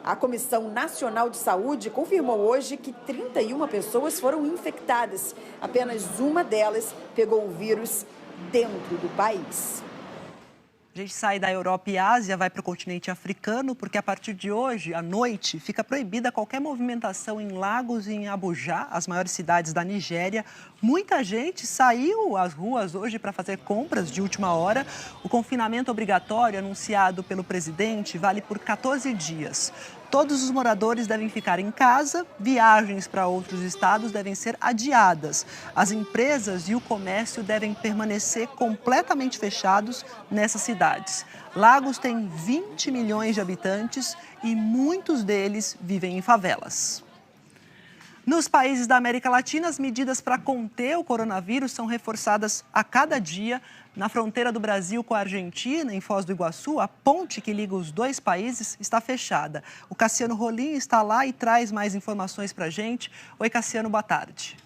A Comissão Nacional de Saúde confirmou hoje que 31 pessoas foram infectadas. Apenas uma delas pegou o vírus dentro do país. A gente sai da Europa e Ásia, vai para o continente africano, porque a partir de hoje, à noite, fica proibida qualquer movimentação em Lagos e em Abuja, as maiores cidades da Nigéria. Muita gente saiu às ruas hoje para fazer compras de última hora. O confinamento obrigatório anunciado pelo presidente vale por 14 dias. Todos os moradores devem ficar em casa, viagens para outros estados devem ser adiadas. As empresas e o comércio devem permanecer completamente fechados nessas cidades. Lagos tem 20 milhões de habitantes e muitos deles vivem em favelas. Nos países da América Latina, as medidas para conter o coronavírus são reforçadas a cada dia. Na fronteira do Brasil com a Argentina, em Foz do Iguaçu, a ponte que liga os dois países está fechada. O Cassiano Rolim está lá e traz mais informações para a gente. Oi, Cassiano, boa tarde.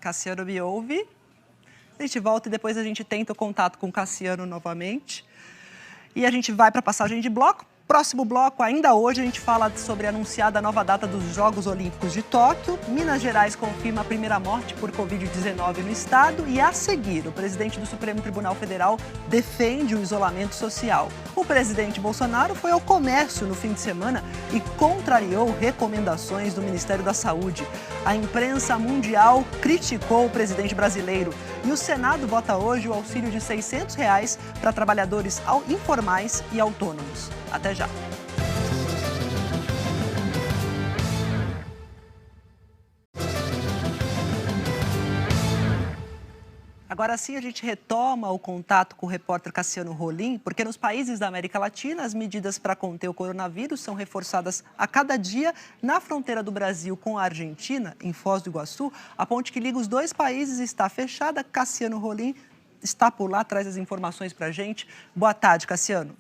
Cassiano me ouve. A gente volta e depois a gente tenta o contato com o Cassiano novamente. E a gente vai para a passagem de bloco. Próximo bloco, ainda hoje, a gente fala sobre a anunciada nova data dos Jogos Olímpicos de Tóquio. Minas Gerais confirma a primeira morte por Covid-19 no estado. E a seguir, o presidente do Supremo Tribunal Federal defende o isolamento social. O presidente Bolsonaro foi ao comércio no fim de semana e contrariou recomendações do Ministério da Saúde. A imprensa mundial criticou o presidente brasileiro. E o Senado vota hoje o auxílio de R$ 600 para trabalhadores informais e autônomos. Até já. Agora sim a gente retoma o contato com o repórter Cassiano Rolim, porque nos países da América Latina as medidas para conter o coronavírus são reforçadas a cada dia. Na fronteira do Brasil com a Argentina, em Foz do Iguaçu, a ponte que liga os dois países está fechada. Cassiano Rolim está por lá, traz as informações para a gente. Boa tarde, Cassiano.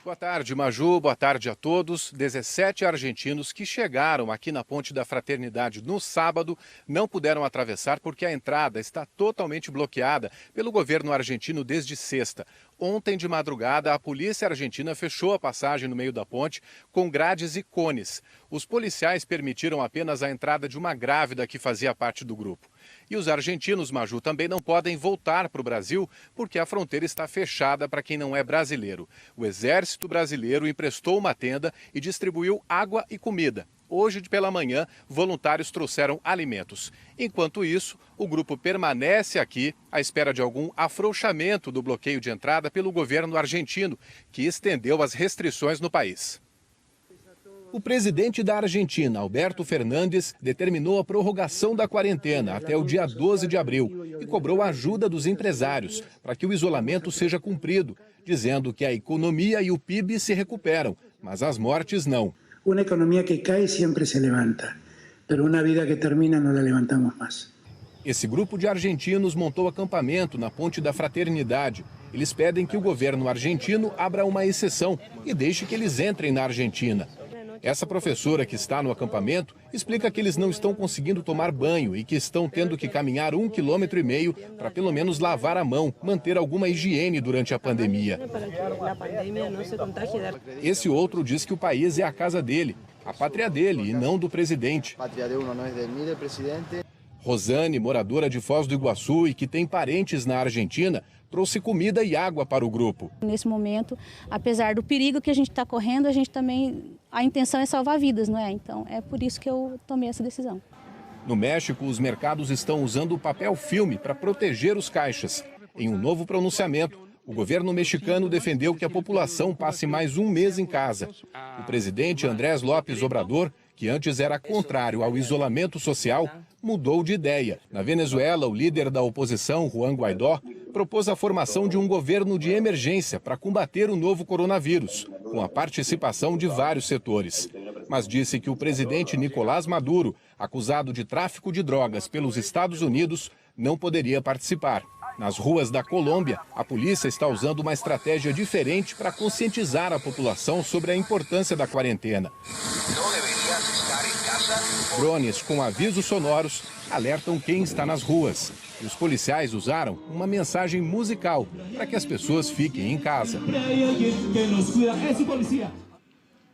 Boa tarde, Maju. Boa tarde a todos. 17 argentinos que chegaram aqui na Ponte da Fraternidade no sábado não puderam atravessar porque a entrada está totalmente bloqueada pelo governo argentino desde sexta. Ontem de madrugada, a polícia argentina fechou a passagem no meio da ponte com grades e cones. Os policiais permitiram apenas a entrada de uma grávida que fazia parte do grupo. E os argentinos, Maju, também não podem voltar para o Brasil porque a fronteira está fechada para quem não é brasileiro. O Exército Brasileiro emprestou uma tenda e distribuiu água e comida. Hoje, pela manhã, voluntários trouxeram alimentos. Enquanto isso, o grupo permanece aqui à espera de algum afrouxamento do bloqueio de entrada pelo governo argentino, que estendeu as restrições no país. O presidente da Argentina, Alberto Fernandes, determinou a prorrogação da quarentena até o dia 12 de abril e cobrou a ajuda dos empresários para que o isolamento seja cumprido, dizendo que a economia e o PIB se recuperam, mas as mortes não. Uma economia que cai sempre se levanta, mas uma vida que termina não la levantamos mais. Esse grupo de argentinos montou acampamento na Ponte da Fraternidade. Eles pedem que o governo argentino abra uma exceção e deixe que eles entrem na Argentina. Essa professora que está no acampamento explica que eles não estão conseguindo tomar banho e que estão tendo que caminhar 1,5 km para pelo menos lavar a mão, manter alguma higiene durante a pandemia. Esse outro diz que o país é a casa dele, a pátria dele e não do presidente. Rosane, moradora de Foz do Iguaçu e que tem parentes na Argentina, trouxe comida e água para o grupo. Nesse momento, apesar do perigo que a gente está correndo, a intenção é salvar vidas, não é? Então, é por isso que eu tomei essa decisão. No México, os mercados estão usando o papel filme para proteger os caixas. Em um novo pronunciamento, o governo mexicano defendeu que a população passe mais um mês em casa. O presidente Andrés López Obrador, que antes era contrário ao isolamento social, mudou de ideia. Na Venezuela, o líder da oposição, Juan Guaidó, propôs a formação de um governo de emergência para combater o novo coronavírus, com a participação de vários setores. Mas disse que o presidente Nicolás Maduro, acusado de tráfico de drogas pelos Estados Unidos, não poderia participar. Nas ruas da Colômbia, a polícia está usando uma estratégia diferente para conscientizar a população sobre a importância da quarentena. Drones com avisos sonoros alertam quem está nas ruas. E os policiais usaram uma mensagem musical para que as pessoas fiquem em casa.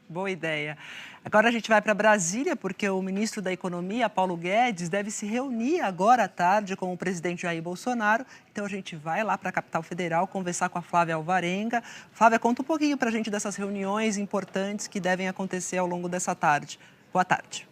Boa ideia. Agora a gente vai para Brasília, porque o ministro da Economia, Paulo Guedes, deve se reunir agora à tarde com o presidente Jair Bolsonaro. Então a gente vai lá para a capital federal conversar com a Flávia Alvarenga. Flávia, conta um pouquinho para a gente dessas reuniões importantes que devem acontecer ao longo dessa tarde. Boa tarde.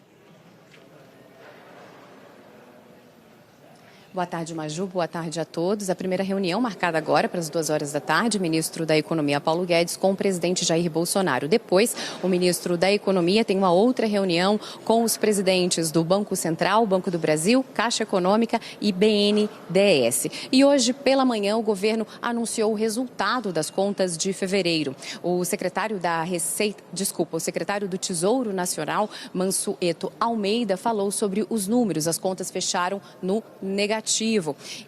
Boa tarde, Maju. Boa tarde a todos. A primeira reunião marcada agora para as 2h da tarde, o ministro da Economia, Paulo Guedes, com o presidente Jair Bolsonaro. Depois, o ministro da Economia tem uma outra reunião com os presidentes do Banco Central, Banco do Brasil, Caixa Econômica e BNDES. E hoje, pela manhã, o governo anunciou o resultado das contas de fevereiro. O secretário do Tesouro Nacional, Mansueto Almeida, falou sobre os números. As contas fecharam no negativo.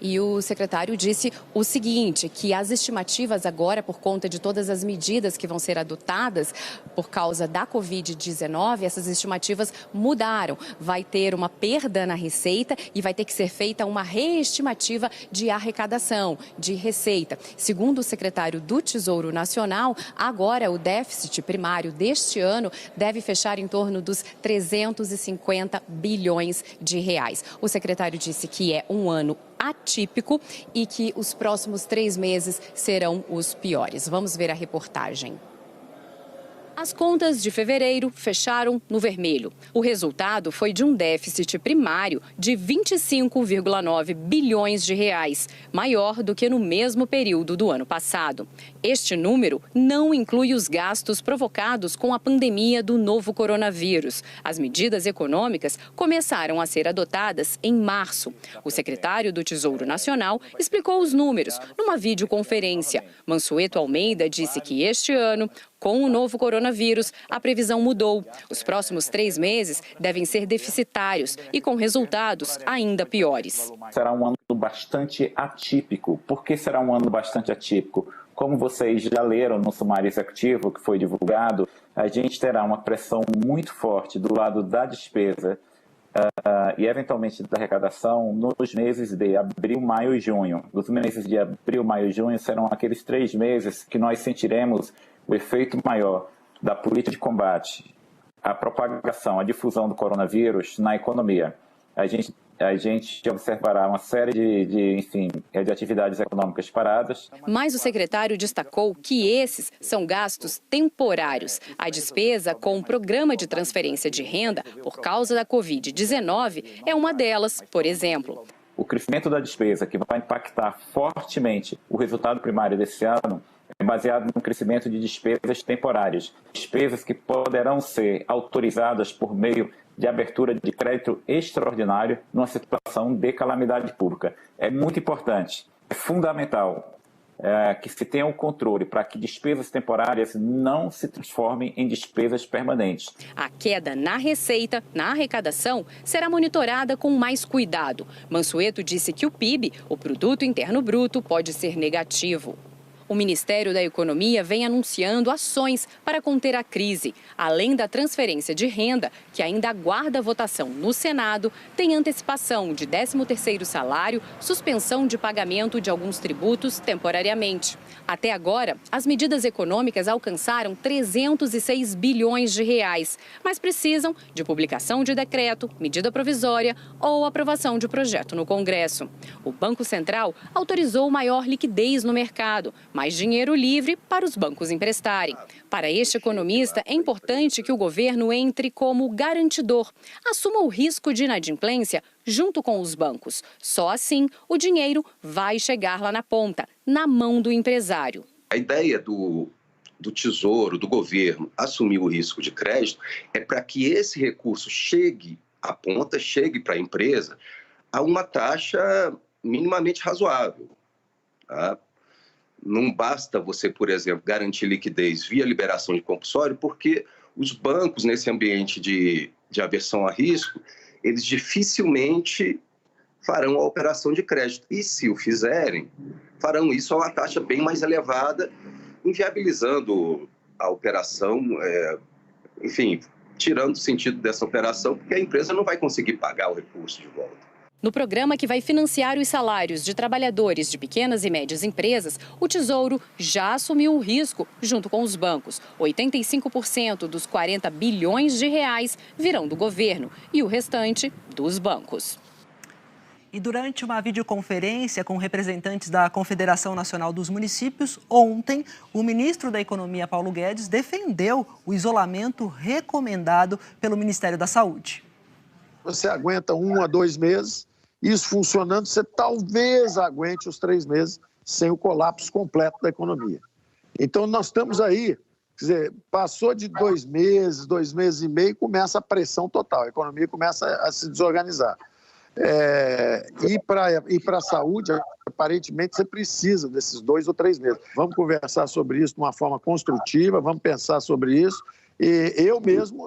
E o secretário disse o seguinte, que as estimativas agora, por conta de todas as medidas que vão ser adotadas por causa da Covid-19, essas estimativas mudaram. Vai ter uma perda na receita e vai ter que ser feita uma reestimativa de arrecadação, de receita. Segundo o secretário do Tesouro Nacional, agora o déficit primário deste ano deve fechar em torno dos 350 bilhões de reais. O secretário disse que é um ano atípico e que os próximos 3 meses serão os piores. Vamos ver a reportagem. As contas de fevereiro fecharam no vermelho. O resultado foi de um déficit primário de 25,9 bilhões de reais, maior do que no mesmo período do ano passado. Este número não inclui os gastos provocados com a pandemia do novo coronavírus. As medidas econômicas começaram a ser adotadas em março. O secretário do Tesouro Nacional explicou os números numa videoconferência. Mansueto Almeida disse que este ano, com o novo coronavírus, a previsão mudou. Os próximos 3 meses devem ser deficitários e com resultados ainda piores. Será um ano bastante atípico. Por que será um ano bastante atípico? Como vocês já leram no sumário executivo que foi divulgado, a gente terá uma pressão muito forte do lado da despesa e, eventualmente, da arrecadação nos meses de abril, maio e junho. Os meses de abril, maio e junho serão aqueles 3 meses que nós sentiremos o efeito maior da política de combate, a propagação, a difusão do coronavírus na economia. A gente observará uma série de atividades econômicas paradas. Mas o secretário destacou que esses são gastos temporários. A despesa com o programa de transferência de renda por causa da Covid-19 é uma delas, por exemplo. O crescimento da despesa, que vai impactar fortemente o resultado primário desse ano, é baseado no crescimento de despesas temporárias, despesas que poderão ser autorizadas por meio de abertura de crédito extraordinário numa situação de calamidade pública. É muito importante, é fundamental que se tenha um controle para que despesas temporárias não se transformem em despesas permanentes. A queda na receita, na arrecadação, será monitorada com mais cuidado. Mansueto disse que o PIB, o Produto Interno Bruto, pode ser negativo. O Ministério da Economia vem anunciando ações para conter a crise. Além da transferência de renda, que ainda aguarda votação no Senado, tem antecipação de 13º salário, suspensão de pagamento de alguns tributos temporariamente. Até agora, as medidas econômicas alcançaram 306 bilhões de reais, mas precisam de publicação de decreto, medida provisória ou aprovação de projeto no Congresso. O Banco Central autorizou maior liquidez no mercado, mais dinheiro livre para os bancos emprestarem. Para este economista, é importante que o governo entre como garantidor, assuma o risco de inadimplência junto com os bancos. Só assim o dinheiro vai chegar lá na ponta, na mão do empresário. A ideia do Tesouro, do governo, assumir o risco de crédito é para que esse recurso chegue à ponta, chegue para a empresa a uma taxa minimamente razoável. Tá? Não basta você, por exemplo, garantir liquidez via liberação de compulsório, porque os bancos, nesse ambiente de aversão a risco, eles dificilmente farão a operação de crédito. E, se o fizerem, farão isso a uma taxa bem mais elevada, inviabilizando a operação, enfim, tirando o sentido dessa operação, porque a empresa não vai conseguir pagar o recurso de volta. No programa que vai financiar os salários de trabalhadores de pequenas e médias empresas, o Tesouro já assumiu o risco junto com os bancos. 85% dos 40 bilhões de reais virão do governo e o restante dos bancos. E durante uma videoconferência com representantes da Confederação Nacional dos Municípios, ontem, o ministro da Economia, Paulo Guedes, defendeu o isolamento recomendado pelo Ministério da Saúde. Você aguenta 1 a 2 meses, isso funcionando, você talvez aguente os 3 meses sem o colapso completo da economia. Então, nós estamos aí, quer dizer, passou de 2 meses, 2 meses e meio, começa a pressão total, a economia começa a se desorganizar. E para a saúde, aparentemente, você precisa desses 2 ou 3 meses. Vamos conversar sobre isso de uma forma construtiva, vamos pensar sobre isso. E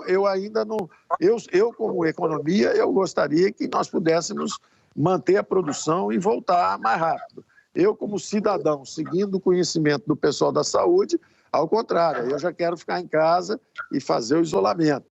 eu ainda não... Eu, como economia, eu gostaria que nós pudéssemos manter a produção e voltar mais rápido. Eu, como cidadão, seguindo o conhecimento do pessoal da saúde, ao contrário, eu já quero ficar em casa e fazer o isolamento.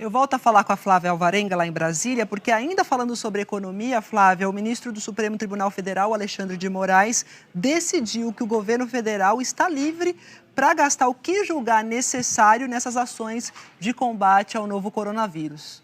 Eu volto a falar com a Flávia Alvarenga, lá em Brasília, porque ainda falando sobre economia, Flávia, o ministro do Supremo Tribunal Federal, Alexandre de Moraes, decidiu que o governo federal está livre para gastar o que julgar necessário nessas ações de combate ao novo coronavírus.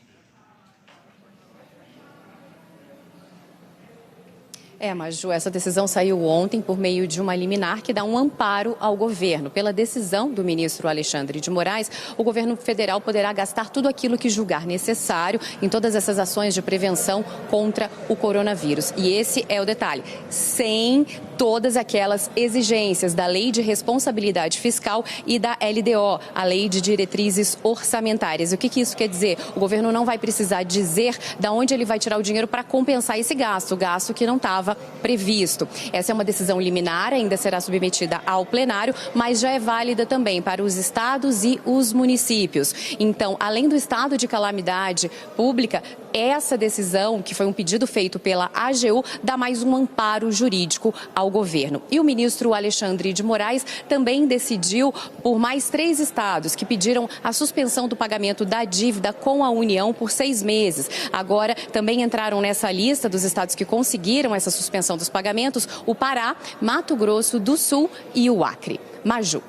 Maju, essa decisão saiu ontem por meio de uma liminar que dá um amparo ao governo. Pela decisão do ministro Alexandre de Moraes, o governo federal poderá gastar tudo aquilo que julgar necessário em todas essas ações de prevenção contra o coronavírus. E esse é o detalhe, sem todas aquelas exigências da Lei de Responsabilidade Fiscal e da LDO, a Lei de Diretrizes Orçamentárias. O que isso quer dizer? O governo não vai precisar dizer de onde ele vai tirar o dinheiro para compensar esse gasto, o gasto que não estava previsto. Essa é uma decisão liminar, ainda será submetida ao plenário, mas já é válida também para os estados e os municípios. Então, além do estado de calamidade pública, essa decisão, que foi um pedido feito pela AGU, dá mais um amparo jurídico ao governo. E o ministro Alexandre de Moraes também decidiu por mais 3 estados que pediram a suspensão do pagamento da dívida com a União por 6 meses. Agora, também entraram nessa lista dos estados que conseguiram essa suspensão dos pagamentos, o Pará, Mato Grosso do Sul e o Acre. Maju.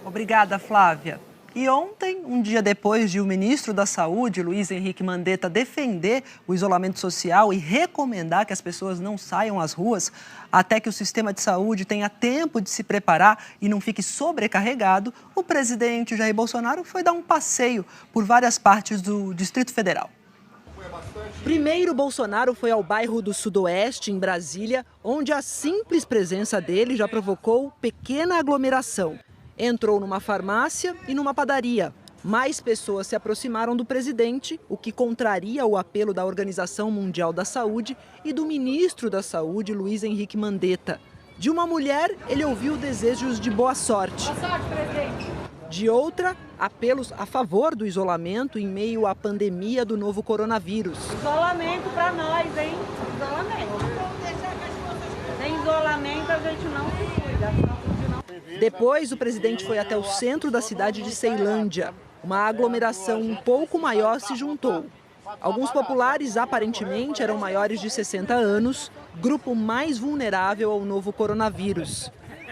Obrigada, Flávia. E ontem, um dia depois de o ministro da Saúde, Luiz Henrique Mandetta, defender o isolamento social e recomendar que as pessoas não saiam às ruas até que o sistema de saúde tenha tempo de se preparar e não fique sobrecarregado, o presidente Jair Bolsonaro foi dar um passeio por várias partes do Distrito Federal. Primeiro, Bolsonaro foi ao bairro do Sudoeste, em Brasília, onde a simples presença dele já provocou pequena aglomeração. Entrou numa farmácia e numa padaria. Mais pessoas se aproximaram do presidente, o que contraria o apelo da Organização Mundial da Saúde e do ministro da Saúde, Luiz Henrique Mandetta. De uma mulher, ele ouviu desejos de boa sorte. Boa sorte, presidente. De outra, apelos a favor do isolamento em meio à pandemia do novo coronavírus. Isolamento para nós, hein? Isolamento. Sem isolamento a gente não se cuida. Depois, o presidente foi até o centro da cidade de Ceilândia. Uma aglomeração um pouco maior se juntou. Alguns populares aparentemente eram maiores de 60 anos, grupo mais vulnerável ao novo coronavírus.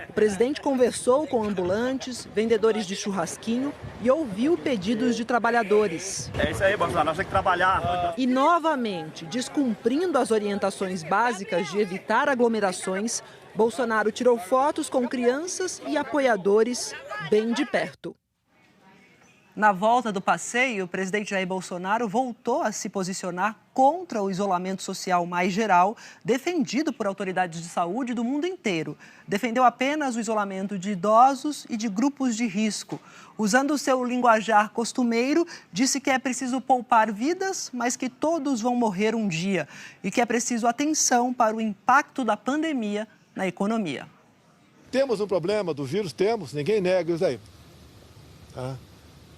O presidente conversou com ambulantes, vendedores de churrasquinho e ouviu pedidos de trabalhadores. É isso aí, Bolsonaro, nós temos que trabalhar. E novamente, descumprindo as orientações básicas de evitar aglomerações, Bolsonaro tirou fotos com crianças e apoiadores bem de perto. Na volta do passeio, o presidente Jair Bolsonaro voltou a se posicionar contra o isolamento social mais geral, defendido por autoridades de saúde do mundo inteiro. Defendeu apenas o isolamento de idosos e de grupos de risco. Usando o seu linguajar costumeiro, disse que é preciso poupar vidas, mas que todos vão morrer um dia. E que é preciso atenção para o impacto da pandemia na economia. Temos um problema do vírus, ninguém nega isso aí.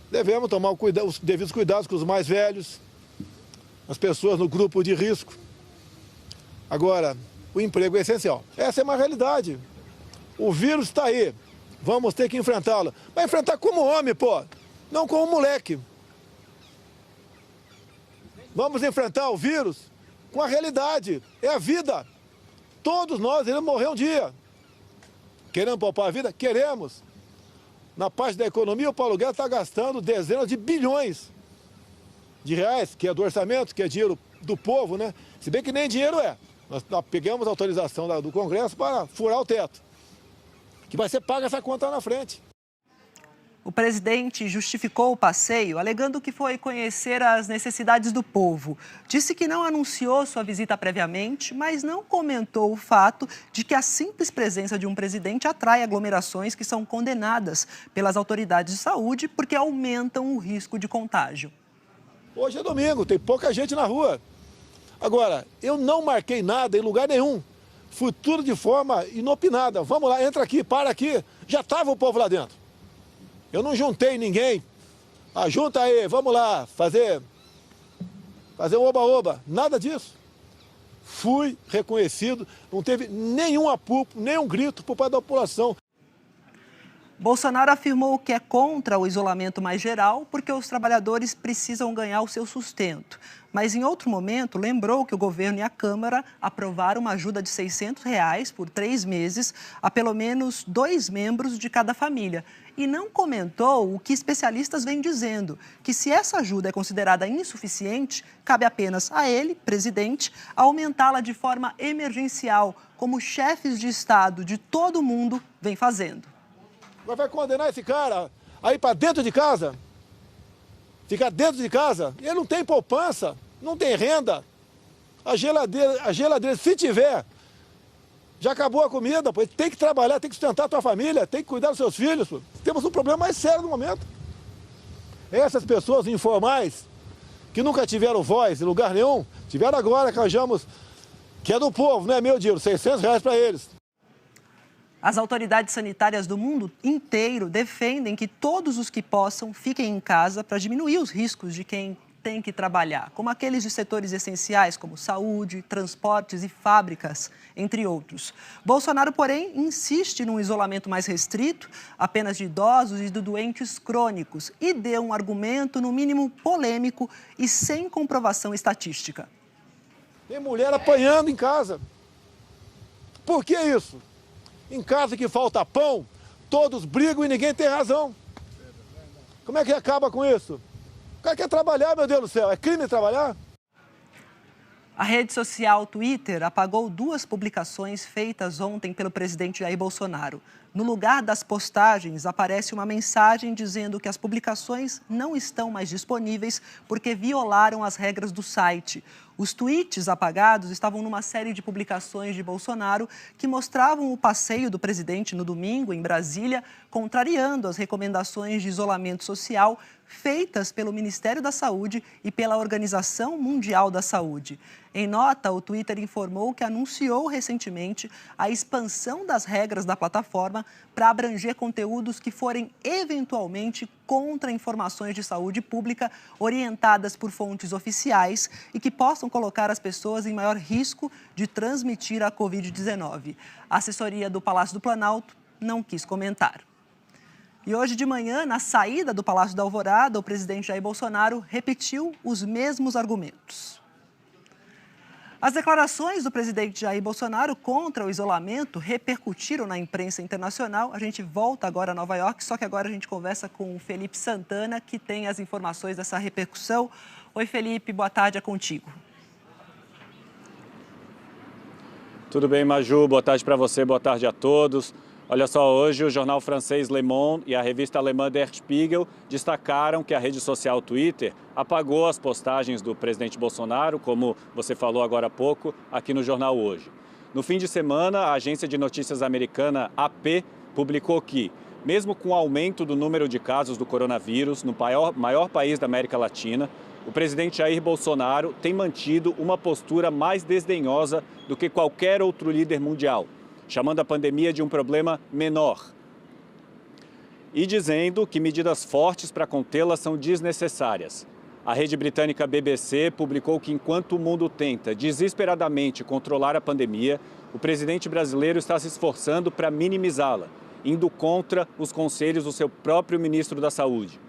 Devemos tomar os devidos cuidados com os mais velhos, as pessoas no grupo de risco. Agora, o emprego é essencial. Essa é uma realidade. O vírus está aí, vamos ter que enfrentá-lo. Mas enfrentar como homem, pô, não como moleque. Vamos enfrentar o vírus com a realidade, é a vida. Todos nós iremos morrer um dia. Queremos poupar a vida? Queremos. Na parte da economia, o Paulo Guedes está gastando dezenas de bilhões de reais, que é do orçamento, que é dinheiro do povo, né? Se bem que nem dinheiro é. Nós pegamos a autorização do Congresso para furar o teto, que vai ser paga essa conta lá na frente. O presidente justificou o passeio, alegando que foi conhecer as necessidades do povo. Disse que não anunciou sua visita previamente, mas não comentou o fato de que a simples presença de um presidente atrai aglomerações que são condenadas pelas autoridades de saúde porque aumentam o risco de contágio. Hoje é domingo, tem pouca gente na rua. Agora, eu não marquei nada em lugar nenhum. Fui tudo de forma inopinada. Vamos lá, entra aqui, para aqui. Já estava o povo lá dentro. Eu não juntei ninguém. Junta aí, vamos lá, fazer um oba-oba. Nada disso. Fui reconhecido, não teve nenhum apupro, nenhum grito por parte da população. Bolsonaro afirmou que é contra o isolamento mais geral porque os trabalhadores precisam ganhar o seu sustento. Mas, em outro momento, lembrou que o governo e a Câmara aprovaram uma ajuda de R$ 600 por 3 meses a pelo menos 2 membros de cada família. E não comentou o que especialistas vêm dizendo, que se essa ajuda é considerada insuficiente, cabe apenas a ele, presidente, aumentá-la de forma emergencial, como chefes de Estado de todo o mundo vêm fazendo. Mas vai condenar esse cara a ir para dentro de casa? Ficar dentro de casa? Ele não tem poupança, não tem renda. A geladeira, se tiver, já acabou a comida, pô. Ele tem que trabalhar, tem que sustentar a tua família, tem que cuidar dos seus filhos. Pô. Temos um problema mais sério no momento. Essas pessoas informais, que nunca tiveram voz em lugar nenhum, tiveram agora que arranjamos, que é do povo, não é meu dinheiro, R$ 600 para eles. As autoridades sanitárias do mundo inteiro defendem que todos os que possam fiquem em casa para diminuir os riscos de quem tem que trabalhar, como aqueles de setores essenciais como saúde, transportes e fábricas, entre outros. Bolsonaro, porém, insiste num isolamento mais restrito, apenas de idosos e de doentes crônicos, e deu um argumento, no mínimo, polêmico e sem comprovação estatística. Tem mulher apanhando em casa. Por que isso? Em casa que falta pão, todos brigam e ninguém tem razão. Como é que acaba com isso? O cara quer trabalhar, meu Deus do céu. É crime trabalhar? A rede social Twitter apagou 2 publicações feitas ontem pelo presidente Jair Bolsonaro. No lugar das postagens, aparece uma mensagem dizendo que as publicações não estão mais disponíveis porque violaram as regras do site. Os tweets apagados estavam numa série de publicações de Bolsonaro que mostravam o passeio do presidente no domingo em Brasília, contrariando as recomendações de isolamento social feitas pelo Ministério da Saúde e pela Organização Mundial da Saúde. Em nota, o Twitter informou que anunciou recentemente a expansão das regras da plataforma para abranger conteúdos que forem eventualmente contra informações de saúde pública orientadas por fontes oficiais e que possam colocar as pessoas em maior risco de transmitir a Covid-19. A assessoria do Palácio do Planalto não quis comentar. E hoje de manhã, na saída do Palácio da Alvorada, o presidente Jair Bolsonaro repetiu os mesmos argumentos. As declarações do presidente Jair Bolsonaro contra o isolamento repercutiram na imprensa internacional. A gente volta agora a Nova York, só que agora a gente conversa com o Felipe Santana, que tem as informações dessa repercussão. Oi, Felipe, boa tarde, é contigo. Tudo bem, Maju? Boa tarde para você, boa tarde a todos. Olha só, hoje o jornal francês Le Monde e a revista alemã Der Spiegel destacaram que a rede social Twitter apagou as postagens do presidente Bolsonaro, como você falou agora há pouco, aqui no jornal Hoje. No fim de semana, a agência de notícias americana AP publicou que, mesmo com o aumento do número de casos do coronavírus no maior país da América Latina, o presidente Jair Bolsonaro tem mantido uma postura mais desdenhosa do que qualquer outro líder mundial, chamando a pandemia de um problema menor e dizendo que medidas fortes para contê-la são desnecessárias. A rede britânica BBC publicou que enquanto o mundo tenta desesperadamente controlar a pandemia, o presidente brasileiro está se esforçando para minimizá-la, indo contra os conselhos do seu próprio ministro da Saúde.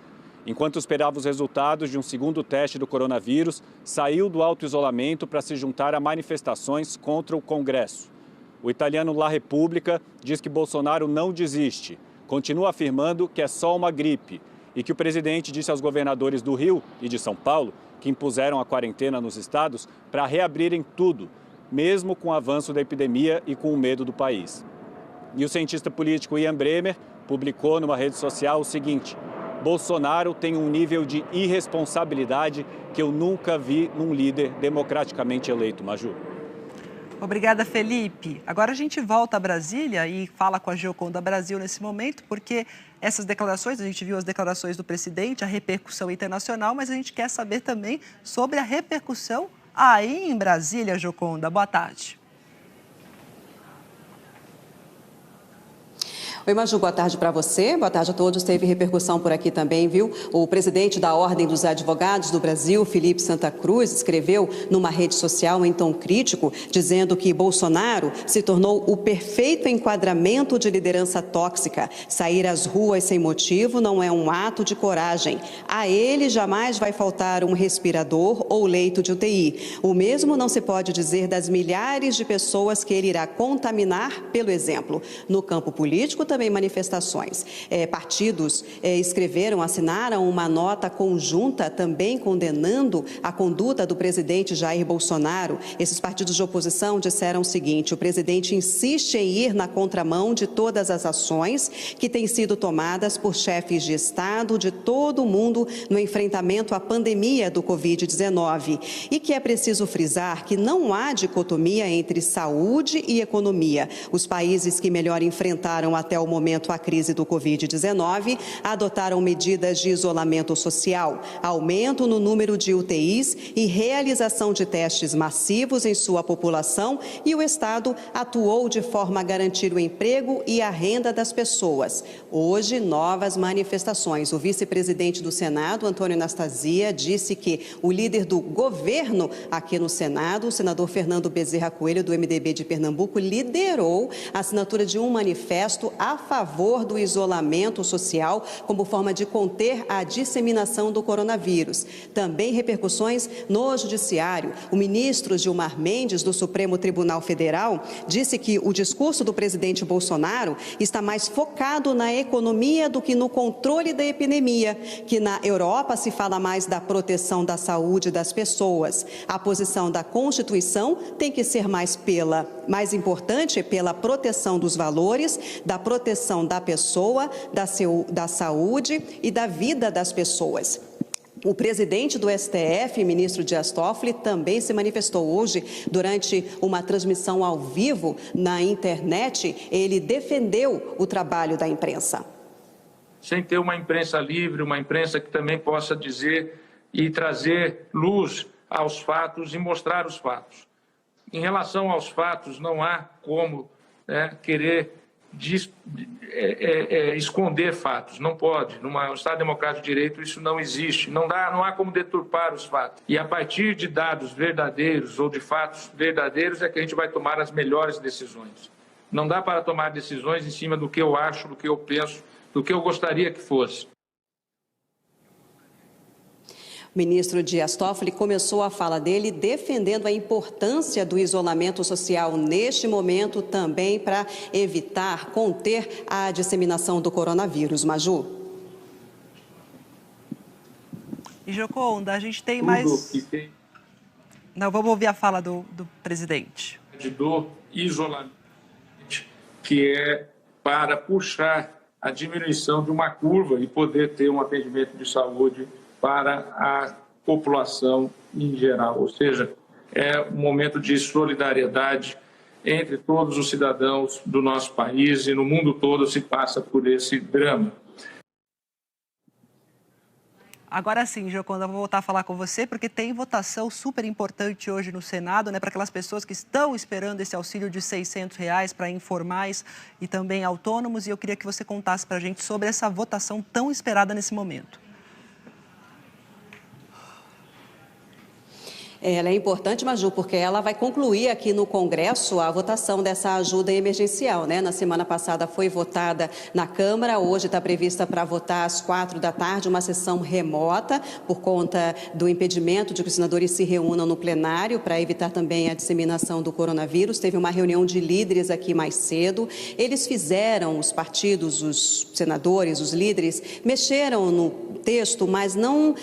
Enquanto esperava os resultados de um segundo teste do coronavírus, saiu do auto-isolamento para se juntar a manifestações contra o Congresso. O italiano La Repubblica diz que Bolsonaro não desiste, continua afirmando que é só uma gripe e que o presidente disse aos governadores do Rio e de São Paulo, que impuseram a quarentena nos estados, para reabrirem tudo, mesmo com o avanço da epidemia e com o medo do país. E o cientista político Ian Bremmer publicou numa rede social o seguinte: Bolsonaro tem um nível de irresponsabilidade que eu nunca vi num líder democraticamente eleito, Maju. Obrigada, Felipe. Agora a gente volta a Brasília e fala com a Gioconda Brasil nesse momento, porque essas declarações, a gente viu as declarações do presidente, a repercussão internacional, mas a gente quer saber também sobre a repercussão aí em Brasília, Gioconda. Boa tarde. Oi, Maju, boa tarde para você, boa tarde a todos. Teve repercussão por aqui também, viu? O presidente da Ordem dos Advogados do Brasil, Felipe Santa Cruz, escreveu numa rede social em tom crítico, dizendo que Bolsonaro se tornou o perfeito enquadramento de liderança tóxica. Sair às ruas sem motivo não é um ato de coragem. A ele jamais vai faltar um respirador ou leito de UTI. O mesmo não se pode dizer das milhares de pessoas que ele irá contaminar pelo exemplo. No campo político, também manifestações. Partidos assinaram uma nota conjunta também condenando a conduta do presidente Jair Bolsonaro. Esses partidos de oposição disseram o seguinte: o presidente insiste em ir na contramão de todas as ações que têm sido tomadas por chefes de Estado de todo o mundo no enfrentamento à pandemia do Covid-19 e que é preciso frisar que não há dicotomia entre saúde e economia. Os países que melhor enfrentaram até o momento a crise do Covid-19 adotaram medidas de isolamento social, aumento no número de UTIs e realização de testes massivos em sua população, e o Estado atuou de forma a garantir o emprego e a renda das pessoas. Hoje, novas manifestações. O vice-presidente do Senado, Antônio Anastasia, disse que o líder do governo aqui no Senado, o senador Fernando Bezerra Coelho, do MDB de Pernambuco, liderou a assinatura de um manifesto a favor do isolamento social como forma de conter a disseminação do coronavírus. Também repercussões no Judiciário. O ministro Gilmar Mendes, do Supremo Tribunal Federal, disse que o discurso do presidente Bolsonaro está mais focado na economia do que no controle da epidemia, que na Europa se fala mais da proteção da saúde das pessoas. A posição da Constituição tem que ser mais importante pela proteção dos valores, da proteção da pessoa, da saúde e da vida das pessoas. O presidente do STF, ministro Dias Toffoli, também se manifestou hoje durante uma transmissão ao vivo na internet. Ele defendeu o trabalho da imprensa. Sem ter uma imprensa livre, uma imprensa que também possa dizer e trazer luz aos fatos e mostrar os fatos. Em relação aos fatos, não há como querer esconder fatos, não pode. Num Estado democrático de direito isso não existe, não há como deturpar os fatos. E a partir de dados verdadeiros ou de fatos verdadeiros é que a gente vai tomar as melhores decisões. Não dá para tomar decisões em cima do que eu acho, do que eu penso, do que eu gostaria que fosse. O ministro Dias Toffoli começou a fala dele defendendo a importância do isolamento social neste momento também para evitar, conter a disseminação do coronavírus. Maju? E Gioconda, a gente tem mais... Não, vamos ouvir a fala do presidente. Do isolamento, que é para puxar a diminuição de uma curva e poder ter um atendimento de saúde para a população em geral. Ou seja, é um momento de solidariedade entre todos os cidadãos do nosso país e no mundo todo se passa por esse drama. Agora sim, Gioconda, eu vou voltar a falar com você, porque tem votação super importante hoje no Senado, né, para aquelas pessoas que estão esperando esse auxílio de R$600 para informais e também autônomos. E eu queria que você contasse para a gente sobre essa votação tão esperada nesse momento. Ela é importante, Maju, porque ela vai concluir aqui no Congresso a votação dessa ajuda emergencial, né? Na semana passada foi votada na Câmara, hoje está prevista para votar às 4 da tarde, uma sessão remota, por conta do impedimento de que os senadores se reúnam no plenário para evitar também a disseminação do coronavírus. Teve uma reunião de líderes aqui mais cedo. Eles fizeram, os partidos, os senadores, os líderes, mexeram no texto, mas não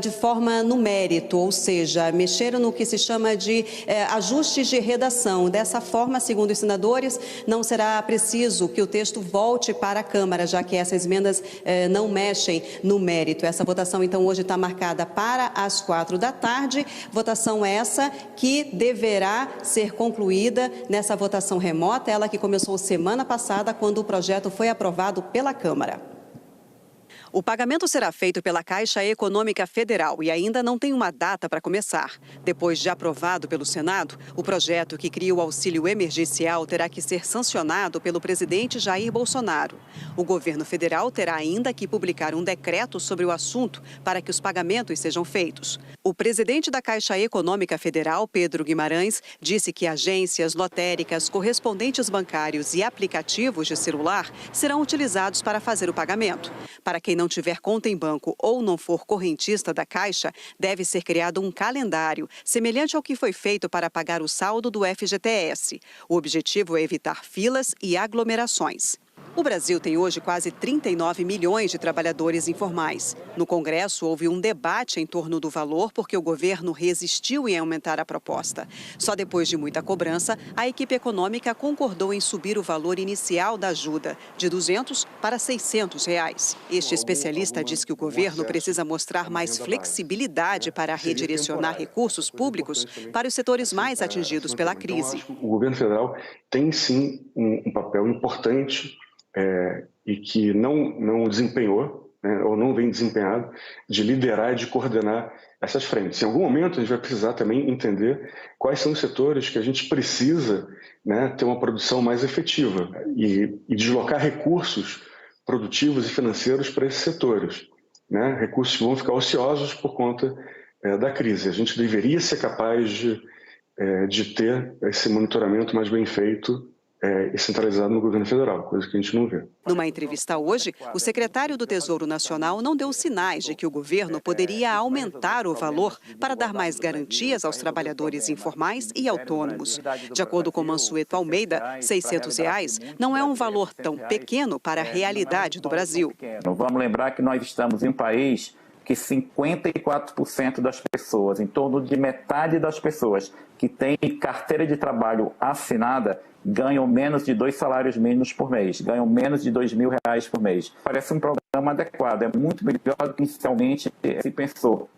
de forma no mérito, ou seja, mexeram no que se chama de ajustes de redação. Dessa forma, segundo os senadores, não será preciso que o texto volte para a Câmara, já que essas emendas não mexem no mérito. Essa votação, então, hoje está marcada para as 4 da tarde. Votação essa que deverá ser concluída nessa votação remota, ela que começou semana passada, quando o projeto foi aprovado pela Câmara. O pagamento será feito pela Caixa Econômica Federal e ainda não tem uma data para começar. Depois de aprovado pelo Senado, o projeto que cria o auxílio emergencial terá que ser sancionado pelo presidente Jair Bolsonaro. O governo federal terá ainda que publicar um decreto sobre o assunto para que os pagamentos sejam feitos. O presidente da Caixa Econômica Federal, Pedro Guimarães, disse que agências lotéricas, correspondentes bancários e aplicativos de celular serão utilizados para fazer o pagamento. Para quem não tiver conta em banco ou não for correntista da Caixa, deve ser criado um calendário, semelhante ao que foi feito para pagar o saldo do FGTS. O objetivo é evitar filas e aglomerações. O Brasil tem hoje quase 39 milhões de trabalhadores informais. No Congresso, houve um debate em torno do valor porque o governo resistiu em aumentar a proposta. Só depois de muita cobrança, a equipe econômica concordou em subir o valor inicial da ajuda, de R$200 para R$600. Este especialista diz que o governo precisa mostrar mais flexibilidade para redirecionar recursos públicos para os setores mais atingidos pela crise. O governo federal tem, sim, um papel importante e que não desempenhou, né, ou não vem desempenhado, de liderar e de coordenar essas frentes. Em algum momento, a gente vai precisar também entender quais são os setores que a gente precisa, né, ter uma produção mais efetiva e deslocar recursos produtivos e financeiros para esses setores, né, recursos que vão ficar ociosos por conta da crise. A gente deveria ser capaz de ter esse monitoramento mais bem feito e centralizado no governo federal, coisa que a gente não vê. Numa entrevista hoje, o secretário do Tesouro Nacional não deu sinais de que o governo poderia aumentar o valor para dar mais garantias aos trabalhadores informais e autônomos. De acordo com Mansueto Almeida, R$600 não é um valor tão pequeno para a realidade do Brasil. Vamos lembrar que nós estamos em um país que 54% das pessoas, em torno de metade das pessoas que têm carteira de trabalho assinada, ganham menos de 2 salários mínimos por mês, ganham menos de R$2.000 por mês. Parece um programa adequado, é muito melhor do que inicialmente se pensou.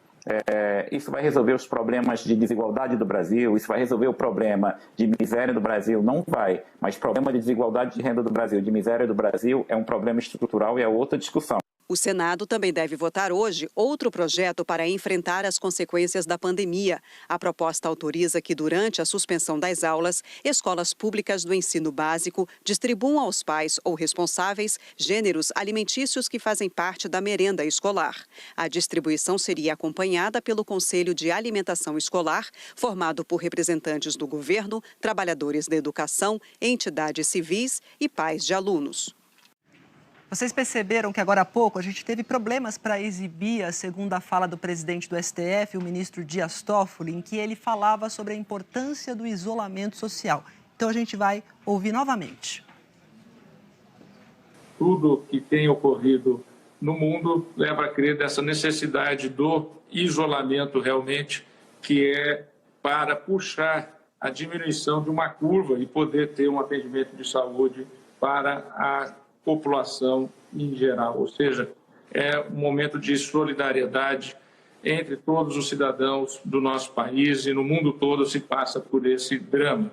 Isso vai resolver os problemas de desigualdade do Brasil, isso vai resolver o problema de miséria do Brasil? Não vai, mas o problema de desigualdade de renda do Brasil, de miséria do Brasil, é um problema estrutural e é outra discussão. O Senado também deve votar hoje outro projeto para enfrentar as consequências da pandemia. A proposta autoriza que, durante a suspensão das aulas, escolas públicas do ensino básico distribuam aos pais ou responsáveis gêneros alimentícios que fazem parte da merenda escolar. A distribuição seria acompanhada pelo Conselho de Alimentação Escolar, formado por representantes do governo, trabalhadores da educação, entidades civis e pais de alunos. Vocês perceberam que agora há pouco a gente teve problemas para exibir a segunda fala do presidente do STF, o ministro Dias Toffoli, em que ele falava sobre a importância do isolamento social. Então a gente vai ouvir novamente. Tudo que tem ocorrido no mundo leva a crer dessa necessidade do isolamento realmente, que é para puxar a diminuição de uma curva e poder ter um atendimento de saúde para a população em geral. Ou seja, é um momento de solidariedade entre todos os cidadãos do nosso país e no mundo todo se passa por esse drama.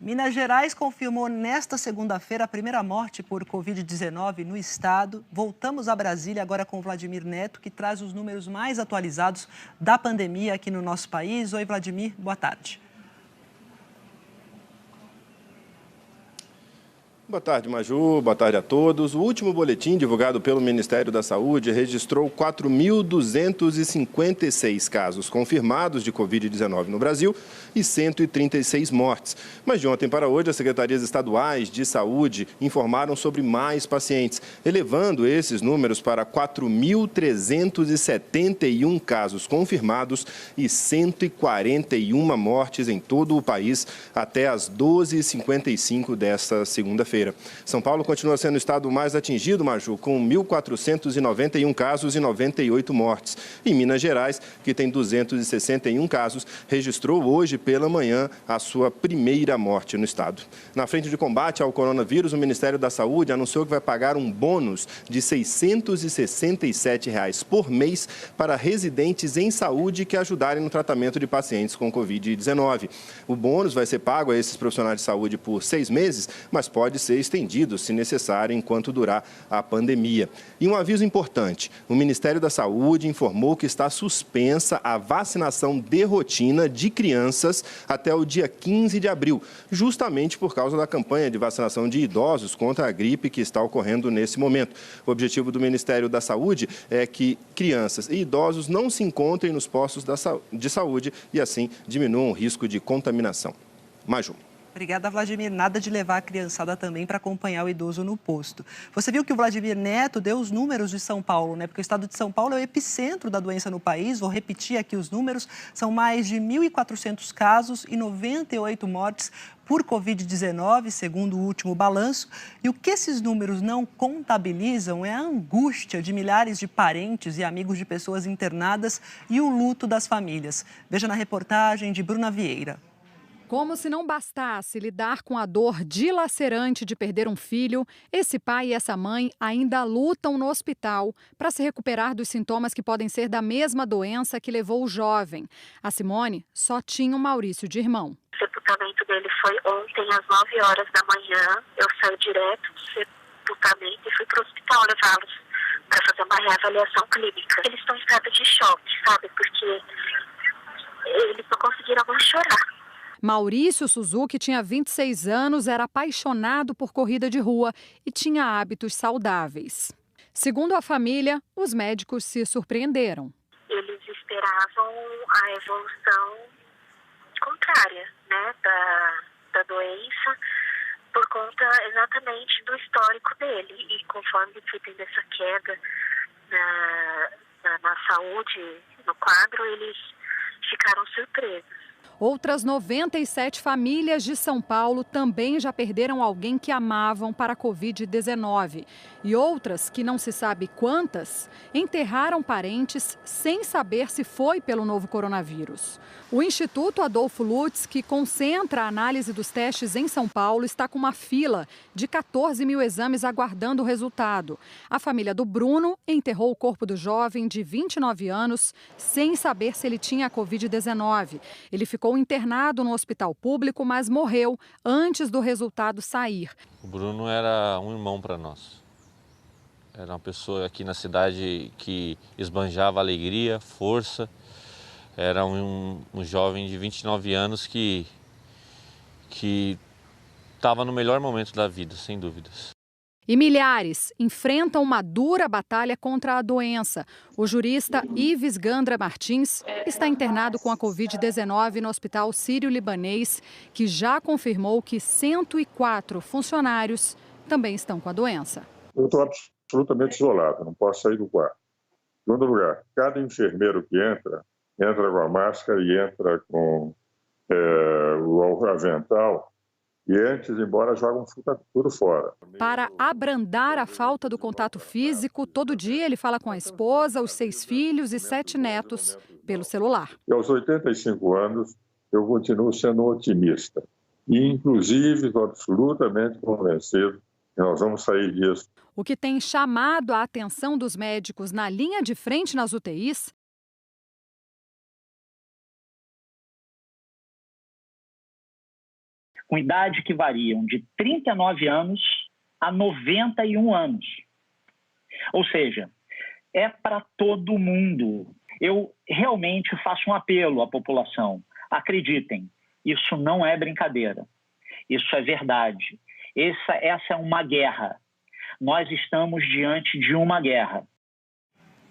Minas Gerais confirmou nesta segunda-feira a primeira morte por Covid-19 no estado. Voltamos a Brasília agora com o Vladimir Neto, que traz os números mais atualizados da pandemia aqui no nosso país. Oi, Vladimir, boa tarde. Boa tarde, Maju. Boa tarde a todos. O último boletim divulgado pelo Ministério da Saúde registrou 4.256 casos confirmados de Covid-19 no Brasil e 136 mortes. Mas de ontem para hoje, as secretarias estaduais de saúde informaram sobre mais pacientes, elevando esses números para 4.371 casos confirmados e 141 mortes em todo o país até às 12h55 desta segunda-feira. São Paulo continua sendo o estado mais atingido, Maju, com 1.491 casos e 98 mortes. E Minas Gerais, que tem 261 casos, registrou hoje pela manhã a sua primeira morte no estado. Na frente de combate ao coronavírus, o Ministério da Saúde anunciou que vai pagar um bônus de R$ 667 por mês para residentes em saúde que ajudarem no tratamento de pacientes com Covid-19. O bônus vai ser pago a esses profissionais de saúde por 6 meses, mas pode ser estendido, se necessário, enquanto durar a pandemia. E um aviso importante, o Ministério da Saúde informou que está suspensa a vacinação de rotina de crianças até o dia 15 de abril, justamente por causa da campanha de vacinação de idosos contra a gripe que está ocorrendo nesse momento. O objetivo do Ministério da Saúde é que crianças e idosos não se encontrem nos postos de saúde e, assim, diminuam o risco de contaminação. Maju. Obrigada, Vladimir. Nada de levar a criançada também para acompanhar o idoso no posto. Você viu que o Vladimir Neto deu os números de São Paulo, né? Porque o estado de São Paulo é o epicentro da doença no país. Vou repetir aqui os números. São mais de 1.400 casos e 98 mortes por Covid-19, segundo o último balanço. E o que esses números não contabilizam é a angústia de milhares de parentes e amigos de pessoas internadas e o luto das famílias. Veja na reportagem de Bruna Vieira. Como se não bastasse lidar com a dor dilacerante de perder um filho, esse pai e essa mãe ainda lutam no hospital para se recuperar dos sintomas que podem ser da mesma doença que levou o jovem. A Simone só tinha o Maurício de irmão. O sepultamento dele foi ontem às 9 horas da manhã. Eu saí direto do sepultamento e fui para o hospital levá-los para fazer uma reavaliação clínica. Eles estão em estado de choque, sabe? Porque eles não conseguiram mais chorar. Maurício Suzuki tinha 26 anos, era apaixonado por corrida de rua e tinha hábitos saudáveis. Segundo a família, os médicos se surpreenderam. Eles esperavam a evolução contrária, né, da doença, por conta exatamente do histórico dele. E conforme foi tendo essa queda na saúde, no quadro, eles ficaram surpresos. Outras 97 famílias de São Paulo também já perderam alguém que amavam para a Covid-19. E outras, que não se sabe quantas, enterraram parentes sem saber se foi pelo novo coronavírus. O Instituto Adolfo Lutz, que concentra a análise dos testes em São Paulo, está com uma fila de 14 mil exames aguardando o resultado. A família do Bruno enterrou o corpo do jovem de 29 anos sem saber se ele tinha a Covid-19. Ele ficou internado no hospital público, mas morreu antes do resultado sair. O Bruno era um irmão para nós. Era uma pessoa aqui na cidade que esbanjava alegria, força. Era um jovem de 29 anos que estava no melhor momento da vida, sem dúvidas. E milhares enfrentam uma dura batalha contra a doença. O jurista Ives Gandra Martins está internado com a Covid-19 no Hospital Sírio-Libanês, que já confirmou que 104 funcionários também estão com a doença. Eu estou absolutamente isolado, não posso sair do quarto. Em segundo lugar, cada enfermeiro que entra com a máscara e entra com o avental. E antes, embora, jogam tudo fora. Para abrandar a falta do contato físico, todo dia ele fala com a esposa, os 6 filhos e 7 netos pelo celular. E aos 85 anos, eu continuo sendo otimista. E, inclusive, estou absolutamente convencido que nós vamos sair disso. O que tem chamado a atenção dos médicos na linha de frente nas UTIs com idade que variam de 39 anos a 91 anos. Ou seja, é para todo mundo. Eu realmente faço um apelo à população. Acreditem, isso não é brincadeira. Isso é verdade. Essa é uma guerra. Nós estamos diante de uma guerra.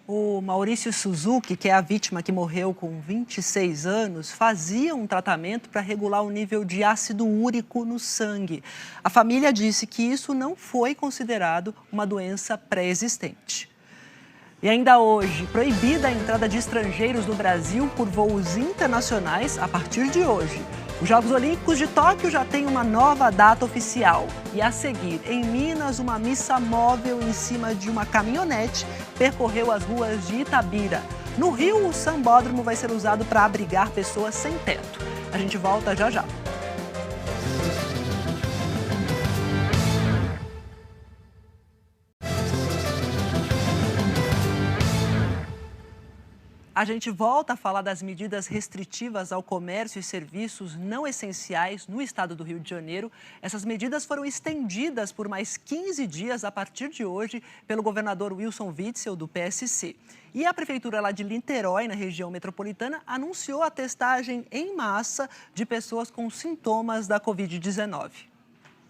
O Maurício Suzuki, que é a vítima que morreu com 26 anos, fazia um tratamento para regular o nível de ácido úrico no sangue. A família disse que isso não foi considerado uma doença pré-existente. E ainda hoje, proibida a entrada de estrangeiros no Brasil por voos internacionais a partir de hoje. Os Jogos Olímpicos de Tóquio já têm uma nova data oficial. E a seguir, em Minas, uma missa móvel em cima de uma caminhonete percorreu as ruas de Itabira. No Rio, o sambódromo vai ser usado para abrigar pessoas sem teto. A gente volta já já. A gente volta a falar das medidas restritivas ao comércio e serviços não essenciais no estado do Rio de Janeiro. Essas medidas foram estendidas por mais 15 dias a partir de hoje pelo governador Wilson Witzel, do PSC. E a prefeitura lá de Niterói, na região metropolitana, anunciou a testagem em massa de pessoas com sintomas da Covid-19.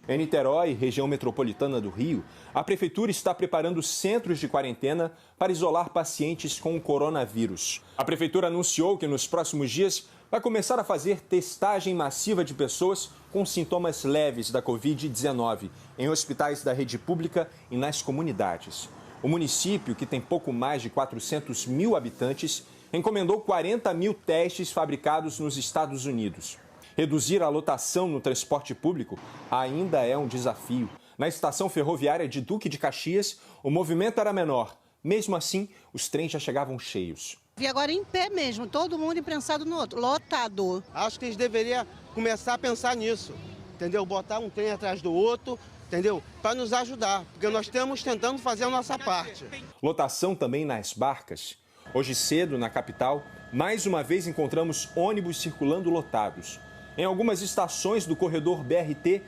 Em Niterói, região metropolitana do Rio, a prefeitura está preparando centros de quarentena para isolar pacientes com o coronavírus. A prefeitura anunciou que nos próximos dias vai começar a fazer testagem massiva de pessoas com sintomas leves da Covid-19 em hospitais da rede pública e nas comunidades. O município, que tem pouco mais de 400 mil habitantes, encomendou 40 mil testes fabricados nos Estados Unidos. Reduzir a lotação no transporte público ainda é um desafio. Na estação ferroviária de Duque de Caxias, o movimento era menor. Mesmo assim, os trens já chegavam cheios. E agora em pé mesmo, todo mundo imprensado no outro, lotado. Acho que eles deveriam começar a pensar nisso, entendeu? Botar um trem atrás do outro, entendeu? Para nos ajudar, porque nós estamos tentando fazer a nossa parte. Lotação também nas barcas. Hoje cedo, na capital, mais uma vez encontramos ônibus circulando lotados. Em algumas estações do corredor BRT,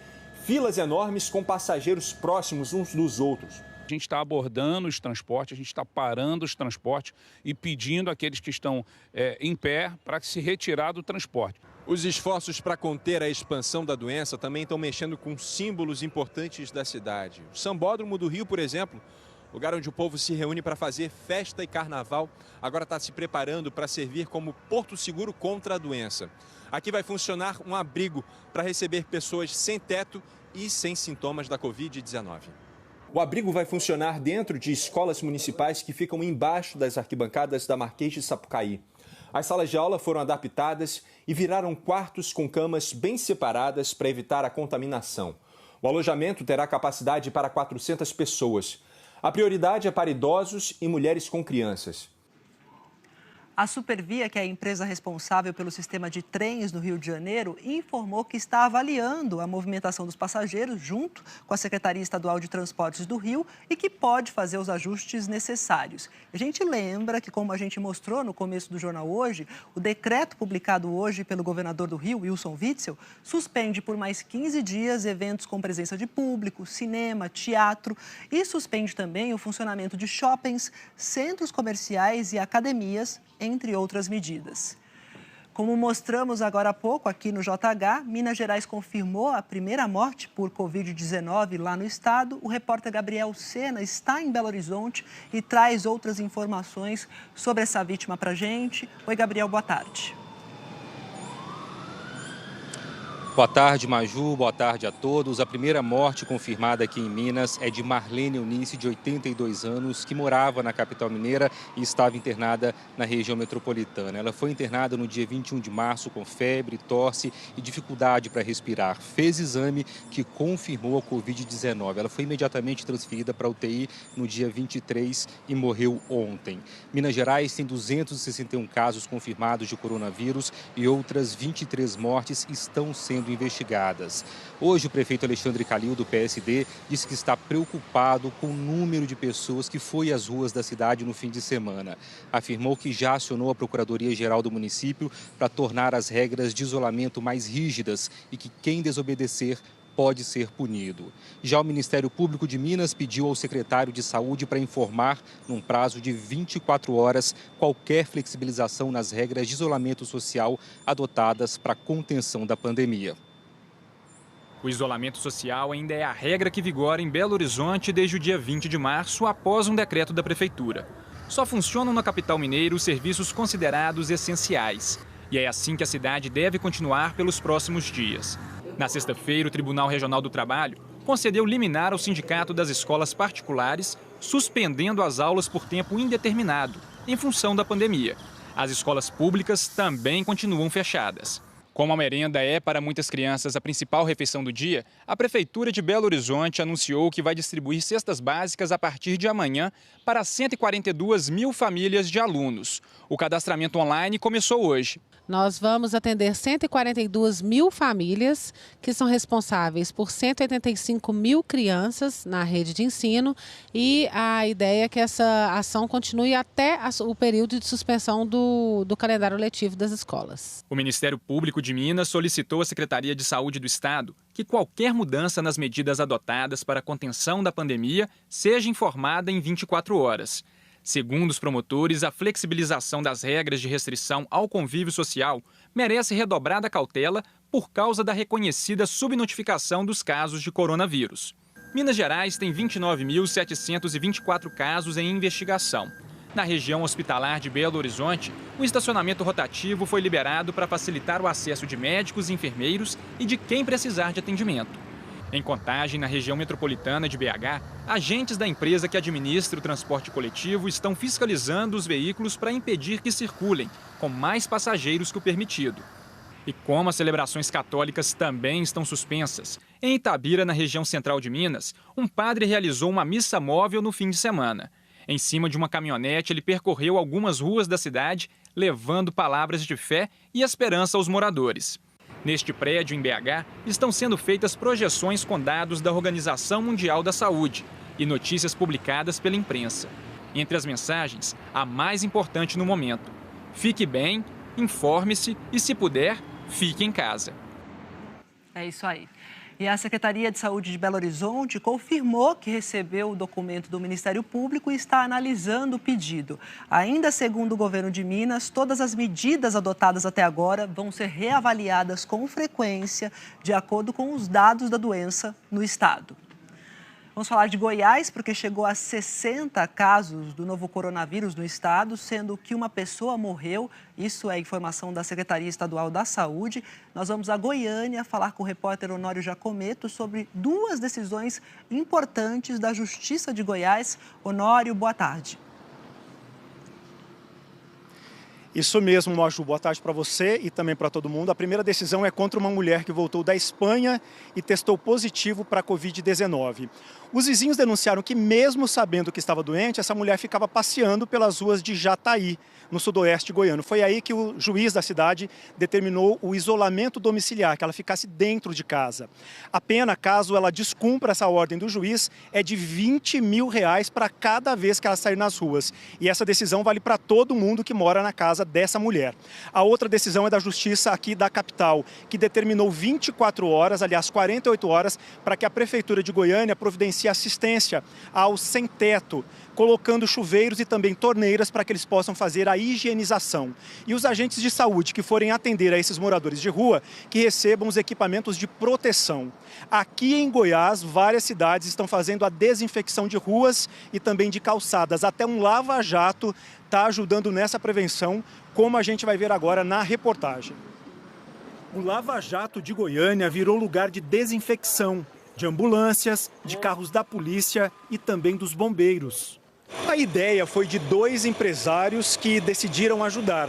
filas enormes com passageiros próximos uns dos outros. A gente está abordando os transportes, a gente está parando os transportes e pedindo àqueles que estão em pé para se retirar do transporte. Os esforços para conter a expansão da doença também estão mexendo com símbolos importantes da cidade. O Sambódromo do Rio, por exemplo, lugar onde o povo se reúne para fazer festa e carnaval, agora está se preparando para servir como porto seguro contra a doença. Aqui vai funcionar um abrigo para receber pessoas sem teto e sem sintomas da Covid-19. O abrigo vai funcionar dentro de escolas municipais que ficam embaixo das arquibancadas da Marquês de Sapucaí. As salas de aula foram adaptadas e viraram quartos com camas bem separadas para evitar a contaminação. O alojamento terá capacidade para 400 pessoas. A prioridade é para idosos e mulheres com crianças. A Supervia, que é a empresa responsável pelo sistema de trens no Rio de Janeiro, informou que está avaliando a movimentação dos passageiros junto com a Secretaria Estadual de Transportes do Rio e que pode fazer os ajustes necessários. A gente lembra que, como a gente mostrou no começo do jornal hoje, o decreto publicado hoje pelo governador do Rio, Wilson Witzel, suspende por mais 15 dias eventos com presença de público, cinema, teatro e suspende também o funcionamento de shoppings, centros comerciais e academias, entre outras medidas. Como mostramos agora há pouco aqui no JH, Minas Gerais confirmou a primeira morte por Covid-19 lá no estado. O repórter Gabriel Sena está em Belo Horizonte e traz outras informações sobre essa vítima para a gente. Oi, Gabriel, boa tarde. Boa tarde, Maju. Boa tarde a todos. A primeira morte confirmada aqui em Minas é de Marlene Eunice, de 82 anos, que morava na capital mineira e estava internada na região metropolitana. Ela foi internada no dia 21 de março com febre, tosse e dificuldade para respirar. Fez exame que confirmou a Covid-19. Ela foi imediatamente transferida para a UTI no dia 23 e morreu ontem. Minas Gerais tem 261 casos confirmados de coronavírus e outras 23 mortes estão sendo investigadas. Hoje, o prefeito Alexandre Calil, do PSD, disse que está preocupado com o número de pessoas que foi às ruas da cidade no fim de semana. Afirmou que já acionou a Procuradoria-Geral do município para tornar as regras de isolamento mais rígidas e que quem desobedecer pode ser punido. Já o Ministério Público de Minas pediu ao secretário de Saúde para informar, num prazo de 24 horas, qualquer flexibilização nas regras de isolamento social adotadas para a contenção da pandemia. O isolamento social ainda é a regra que vigora em Belo Horizonte desde o dia 20 de março, após um decreto da Prefeitura. Só funcionam na capital mineira os serviços considerados essenciais. E é assim que a cidade deve continuar pelos próximos dias. Na sexta-feira, o Tribunal Regional do Trabalho concedeu liminar ao Sindicato das Escolas Particulares, suspendendo as aulas por tempo indeterminado, em função da pandemia. As escolas públicas também continuam fechadas. Como a merenda é para muitas crianças a principal refeição do dia, a Prefeitura de Belo Horizonte anunciou que vai distribuir cestas básicas a partir de amanhã para 142 mil famílias de alunos. O cadastramento online começou hoje. Nós vamos atender 142 mil famílias que são responsáveis por 185 mil crianças na rede de ensino e a ideia é que essa ação continue até o período de suspensão do calendário letivo das escolas. O Ministério Público de Minas solicitou à Secretaria de Saúde do Estado que qualquer mudança nas medidas adotadas para a contenção da pandemia seja informada em 24 horas. Segundo os promotores, a flexibilização das regras de restrição ao convívio social merece redobrada cautela por causa da reconhecida subnotificação dos casos de coronavírus. Minas Gerais tem 29.724 casos em investigação. Na região hospitalar de Belo Horizonte, o estacionamento rotativo foi liberado para facilitar o acesso de médicos e enfermeiros e de quem precisar de atendimento. Em Contagem, na região metropolitana de BH, agentes da empresa que administra o transporte coletivo estão fiscalizando os veículos para impedir que circulem, com mais passageiros que o permitido. E como as celebrações católicas também estão suspensas, em Itabira, na região central de Minas, um padre realizou uma missa móvel no fim de semana. Em cima de uma caminhonete, ele percorreu algumas ruas da cidade, levando palavras de fé e esperança aos moradores. Neste prédio, em BH, estão sendo feitas projeções com dados da Organização Mundial da Saúde e notícias publicadas pela imprensa. Entre as mensagens, a mais importante no momento: fique bem, informe-se e, se puder, fique em casa. É isso aí. E a Secretaria de Saúde de Belo Horizonte confirmou que recebeu o documento do Ministério Público e está analisando o pedido. Ainda segundo o governo de Minas, todas as medidas adotadas até agora vão ser reavaliadas com frequência, de acordo com os dados da doença no estado. Vamos falar de Goiás, porque chegou a 60 casos do novo coronavírus no estado, sendo que uma pessoa morreu. Isso é informação da Secretaria Estadual da Saúde. Nós vamos a Goiânia falar com o repórter Honório Jacometto sobre duas decisões importantes da Justiça de Goiás. Honório, boa tarde. Isso mesmo, Maju. Boa tarde para você e também para todo mundo. A primeira decisão é contra uma mulher que voltou da Espanha e testou positivo para a Covid-19. Os vizinhos denunciaram que, mesmo sabendo que estava doente, essa mulher ficava passeando pelas ruas de Jataí, no sudoeste goiano. Foi aí que o juiz da cidade determinou o isolamento domiciliar, que ela ficasse dentro de casa. A pena, caso ela descumpra essa ordem do juiz, é de R$20 mil para cada vez que ela sair nas ruas. E essa decisão vale para todo mundo que mora na casa dessa mulher. A outra decisão é da justiça aqui da capital, que determinou 24 horas, aliás, 48 horas, para que a Prefeitura de Goiânia providencie assistência aos sem-teto, colocando chuveiros e também torneiras para que eles possam fazer a higienização. E os agentes de saúde que forem atender a esses moradores de rua, que recebam os equipamentos de proteção. Aqui em Goiás, várias cidades estão fazendo a desinfecção de ruas e também de calçadas. Até um lava-jato está ajudando nessa prevenção, como a gente vai ver agora na reportagem. O lava-jato de Goiânia virou lugar de desinfecção, de ambulâncias, de carros da polícia e também dos bombeiros. A ideia foi de 2 empresários que decidiram ajudar.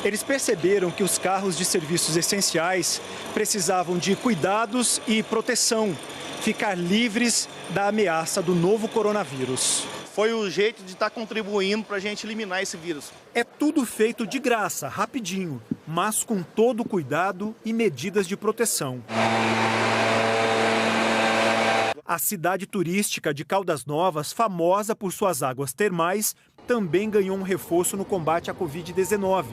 Eles perceberam que os carros de serviços essenciais precisavam de cuidados e proteção, ficar livres da ameaça do novo coronavírus. Foi o jeito de estar contribuindo para a gente eliminar esse vírus. É tudo feito de graça, rapidinho, mas com todo cuidado e medidas de proteção. A cidade turística de Caldas Novas, famosa por suas águas termais, também ganhou um reforço no combate à Covid-19.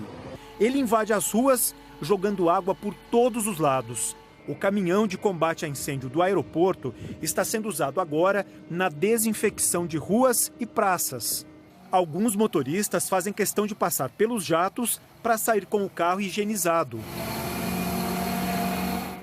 Ele invade as ruas, jogando água por todos os lados. O caminhão de combate a incêndio do aeroporto está sendo usado agora na desinfecção de ruas e praças. Alguns motoristas fazem questão de passar pelos jatos para sair com o carro higienizado.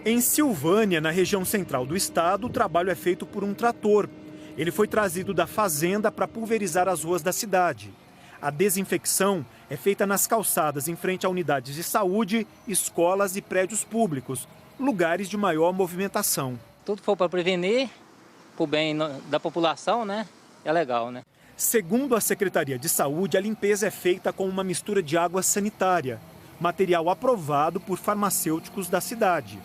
Em Silvânia, na região central do estado, o trabalho é feito por um trator. Ele foi trazido da fazenda para pulverizar as ruas da cidade. A desinfecção é feita nas calçadas em frente a unidades de saúde, escolas e prédios públicos, lugares de maior movimentação. Tudo for para prevenir, para o bem da população, né? É legal, né? Segundo a Secretaria de Saúde, a limpeza é feita com uma mistura de água sanitária, material aprovado por farmacêuticos da cidade.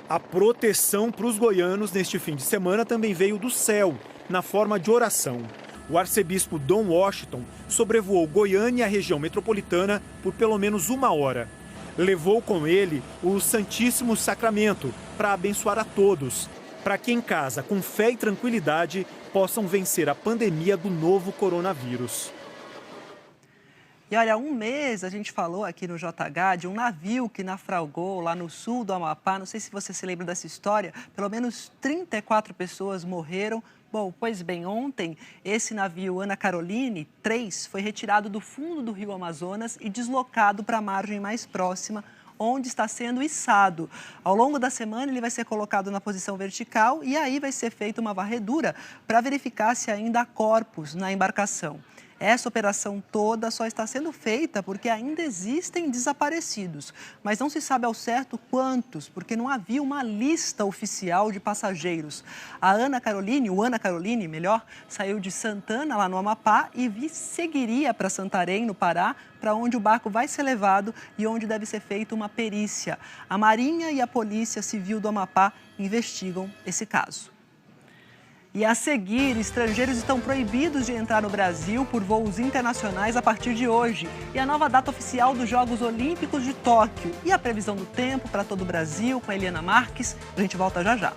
A proteção para os goianos neste fim de semana também veio do céu, na forma de oração. O arcebispo Dom Washington sobrevoou Goiânia e a região metropolitana por pelo menos 1 hora. Levou com ele o Santíssimo Sacramento para abençoar a todos, para que em casa, com fé e tranquilidade, possam vencer a pandemia do novo coronavírus. E olha, há um mês a gente falou aqui no JH de um navio que naufragou lá no sul do Amapá. Não sei se você se lembra dessa história. Pelo menos 34 pessoas morreram. Bom, pois bem, ontem esse navio Ana Caroline 3 foi retirado do fundo do rio Amazonas e deslocado para a margem mais próxima, onde está sendo içado. Ao longo da semana ele vai ser colocado na posição vertical e aí vai ser feita uma varredura para verificar se ainda há corpos na embarcação. Essa operação toda só está sendo feita porque ainda existem desaparecidos, mas não se sabe ao certo quantos, porque não havia uma lista oficial de passageiros. O Ana Caroline, saiu de Santana, lá no Amapá, e seguiria para Santarém, no Pará, para onde o barco vai ser levado e onde deve ser feita uma perícia. A Marinha e a Polícia Civil do Amapá investigam esse caso. E a seguir, estrangeiros estão proibidos de entrar no Brasil por voos internacionais a partir de hoje. E a nova data oficial dos Jogos Olímpicos de Tóquio. E a previsão do tempo para todo o Brasil com a Eliana Marques. A gente volta já já.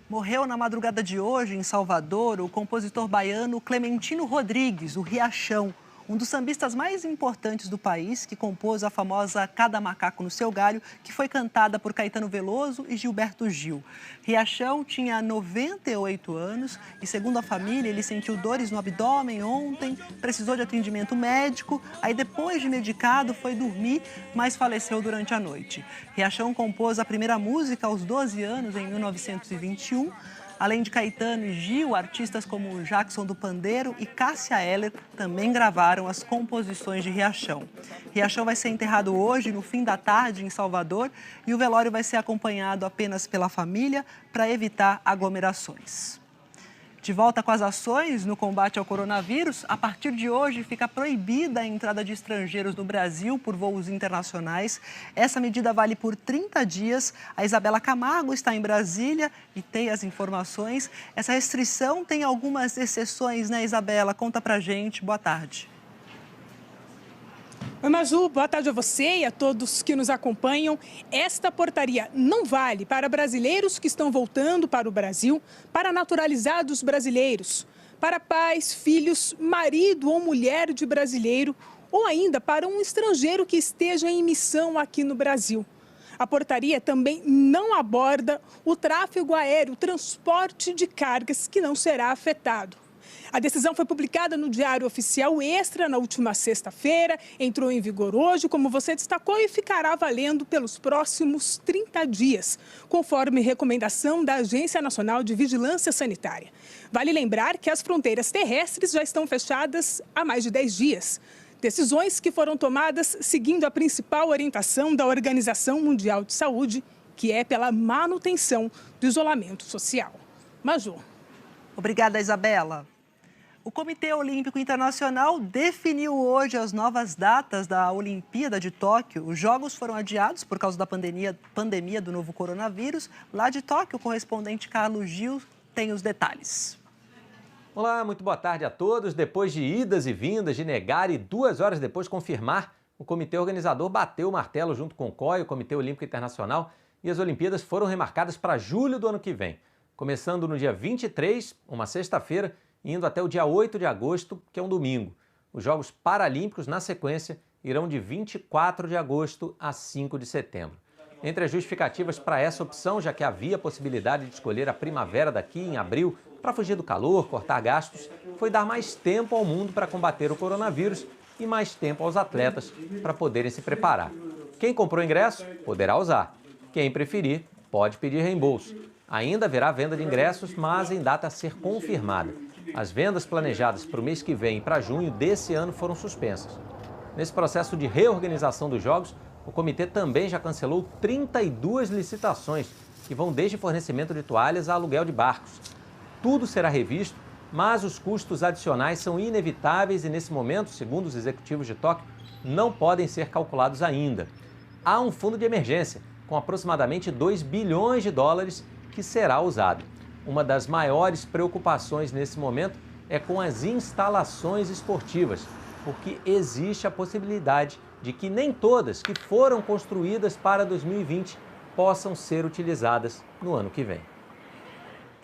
Morreu na madrugada de hoje, em Salvador, o compositor baiano Clementino Rodrigues, o Riachão. Um dos sambistas mais importantes do país, que compôs a famosa Cada Macaco no Seu Galho, que foi cantada por Caetano Veloso e Gilberto Gil. Riachão tinha 98 anos e, segundo a família, ele sentiu dores no abdômen ontem, precisou de atendimento médico, aí depois de medicado foi dormir, mas faleceu durante a noite. Riachão compôs a primeira música aos 12 anos, em 1921, Além de Caetano e Gil, artistas como Jackson do Pandeiro e Cássia Eller também gravaram as composições de Riachão. Riachão vai ser enterrado hoje, no fim da tarde, em Salvador, e o velório vai ser acompanhado apenas pela família para evitar aglomerações. De volta com as ações no combate ao coronavírus, a partir de hoje fica proibida a entrada de estrangeiros no Brasil por voos internacionais. Essa medida vale por 30 dias. A Isabela Camargo está em Brasília e tem as informações. Essa restrição tem algumas exceções, né, Isabela? Conta pra gente. Boa tarde. Oi, Maju, boa tarde a você e a todos que nos acompanham. Esta portaria não vale para brasileiros que estão voltando para o Brasil, para naturalizados brasileiros, para pais, filhos, marido ou mulher de brasileiro, ou ainda para um estrangeiro que esteja em missão aqui no Brasil. A portaria também não aborda o tráfego aéreo, o transporte de cargas, que não será afetado. A decisão foi publicada no Diário Oficial Extra na última sexta-feira, entrou em vigor hoje, como você destacou, e ficará valendo pelos próximos 30 dias, conforme recomendação da Agência Nacional de Vigilância Sanitária. Vale lembrar que as fronteiras terrestres já estão fechadas há mais de 10 dias. Decisões que foram tomadas seguindo a principal orientação da Organização Mundial de Saúde, que é pela manutenção do isolamento social. Maju. Obrigada, Isabela. O Comitê Olímpico Internacional definiu hoje as novas datas da Olimpíada de Tóquio. Os Jogos foram adiados por causa da pandemia do novo coronavírus. Lá de Tóquio, o correspondente Carlos Gil tem os detalhes. Olá, muito boa tarde a todos. Depois de idas e vindas, de negar e 2 horas depois confirmar, o comitê organizador bateu o martelo junto com o COI, o Comitê Olímpico Internacional, e as Olimpíadas foram remarcadas para julho do ano que vem. Começando no dia 23, uma sexta-feira, indo até o dia 8 de agosto, que é um domingo. Os Jogos Paralímpicos, na sequência, irão de 24 de agosto a 5 de setembro. Entre as justificativas para essa opção, já que havia a possibilidade de escolher a primavera daqui em abril para fugir do calor, cortar gastos, foi dar mais tempo ao mundo para combater o coronavírus e mais tempo aos atletas para poderem se preparar. Quem comprou ingresso poderá usar. Quem preferir pode pedir reembolso. Ainda haverá venda de ingressos, mas em data a ser confirmada. As vendas planejadas para o mês que vem e para junho desse ano foram suspensas. Nesse processo de reorganização dos Jogos, o comitê também já cancelou 32 licitações, que vão desde fornecimento de toalhas a aluguel de barcos. Tudo será revisto, mas os custos adicionais são inevitáveis e, nesse momento, segundo os executivos de Tóquio, não podem ser calculados ainda. Há um fundo de emergência, com aproximadamente 2 bilhões de dólares, que será usado. Uma das maiores preocupações nesse momento é com as instalações esportivas, porque existe a possibilidade de que nem todas que foram construídas para 2020 possam ser utilizadas no ano que vem.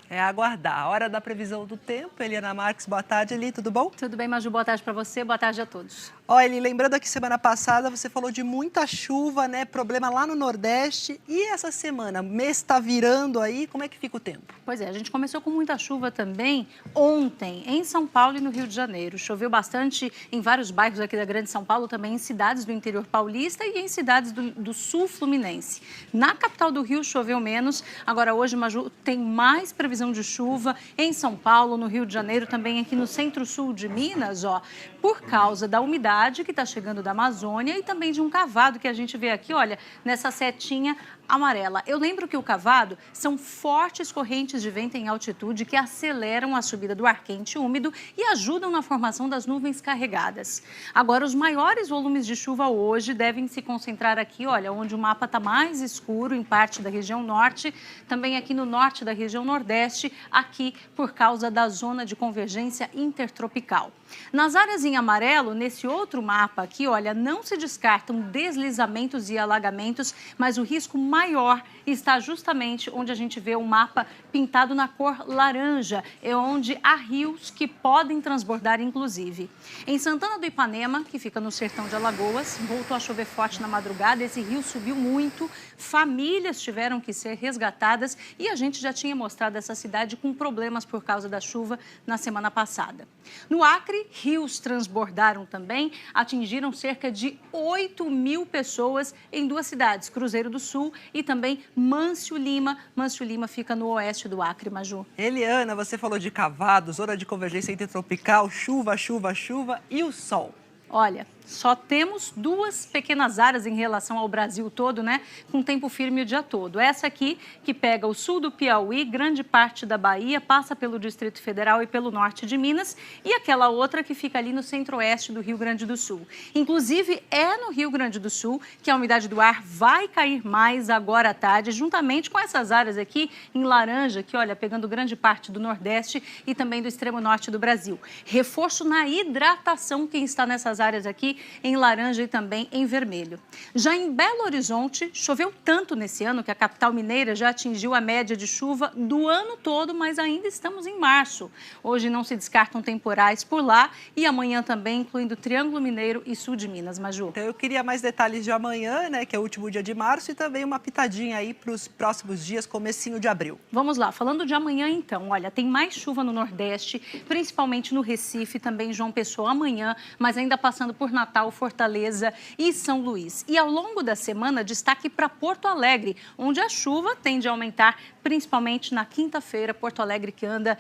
É aguardar. A hora da previsão do tempo. Eliana Marques, boa tarde, Eli, tudo bom? Tudo bem, Maju, boa tarde para você, boa tarde a todos. Olha, Eli, lembrando que semana passada você falou de muita chuva, né? Problema lá no Nordeste. E essa semana, o mês está virando aí, como é que fica o tempo? Pois é, a gente começou com muita chuva também ontem, em São Paulo e no Rio de Janeiro. Choveu bastante em vários bairros aqui da Grande São Paulo, também em cidades do interior paulista e em cidades do sul fluminense. Na capital do Rio choveu menos, agora hoje, Maju, tem mais previsão de chuva em São Paulo, no Rio de Janeiro, também aqui no centro-sul de Minas, ó, por causa da umidade que está chegando da Amazônia e também de um cavado que a gente vê aqui, olha, nessa setinha amarela. Eu lembro que o cavado são fortes correntes de vento em altitude que aceleram a subida do ar quente e úmido e ajudam na formação das nuvens carregadas. Agora, os maiores volumes de chuva hoje devem se concentrar aqui, olha, onde o mapa está mais escuro, em parte da região norte, também aqui no norte da região nordeste, aqui por causa da zona de convergência intertropical. Nas áreas em amarelo, nesse outro mapa aqui, olha, não se descartam deslizamentos e alagamentos, mas o risco maior está justamente onde a gente vê o mapa pintado na cor laranja, é onde há rios que podem transbordar, inclusive. Em Santana do Ipanema, que fica no sertão de Alagoas, voltou a chover forte na madrugada, esse rio subiu muito, famílias tiveram que ser resgatadas e a gente já tinha mostrado essa cidade com problemas por causa da chuva na semana passada. No Acre, rios transbordaram também, atingiram cerca de 8 mil pessoas em duas cidades, Cruzeiro do Sul e também Mâncio Lima. Mâncio Lima fica no oeste do Acre, Maju. Eliana, você falou de cavado, zona de convergência intertropical, chuva, chuva, chuva e o sol. Olha, só temos duas pequenas áreas em relação ao Brasil todo, né? Com tempo firme o dia todo. Essa aqui, que pega o sul do Piauí, grande parte da Bahia, passa pelo Distrito Federal e pelo norte de Minas. E aquela outra que fica ali no centro-oeste do Rio Grande do Sul. Inclusive, é no Rio Grande do Sul que a umidade do ar vai cair mais agora à tarde, juntamente com essas áreas aqui em laranja, que, olha, pegando grande parte do Nordeste e também do extremo norte do Brasil. Reforço na hidratação quem está nessas áreas aqui, em laranja e também em vermelho. Já em Belo Horizonte, choveu tanto nesse ano que a capital mineira já atingiu a média de chuva do ano todo, mas ainda estamos em março. Hoje não se descartam temporais por lá e amanhã também, incluindo Triângulo Mineiro e sul de Minas, Maju. Então eu queria mais detalhes de amanhã, né, que é o último dia de março, e também uma pitadinha aí para os próximos dias, comecinho de abril. Vamos lá, falando de amanhã então, olha, tem mais chuva no Nordeste, principalmente no Recife, também João Pessoa amanhã, mas ainda passando por Natal, Fortaleza e São Luís. E ao longo da semana, destaque para Porto Alegre, onde a chuva tende a aumentar, principalmente na quinta-feira. Porto Alegre que anda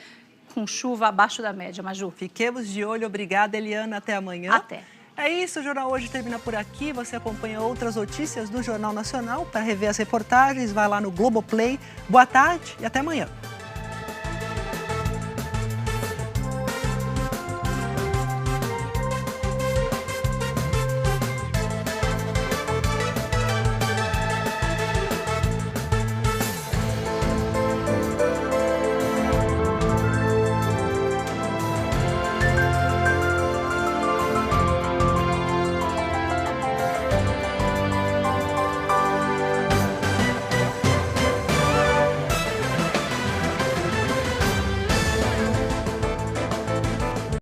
com chuva abaixo da média, Maju. Fiquemos de olho. Obrigada, Eliana. Até amanhã. Até. É isso, o Jornal Hoje termina por aqui. Você acompanha outras notícias do Jornal Nacional. Para rever as reportagens, vai lá no Globoplay. Boa tarde e até amanhã.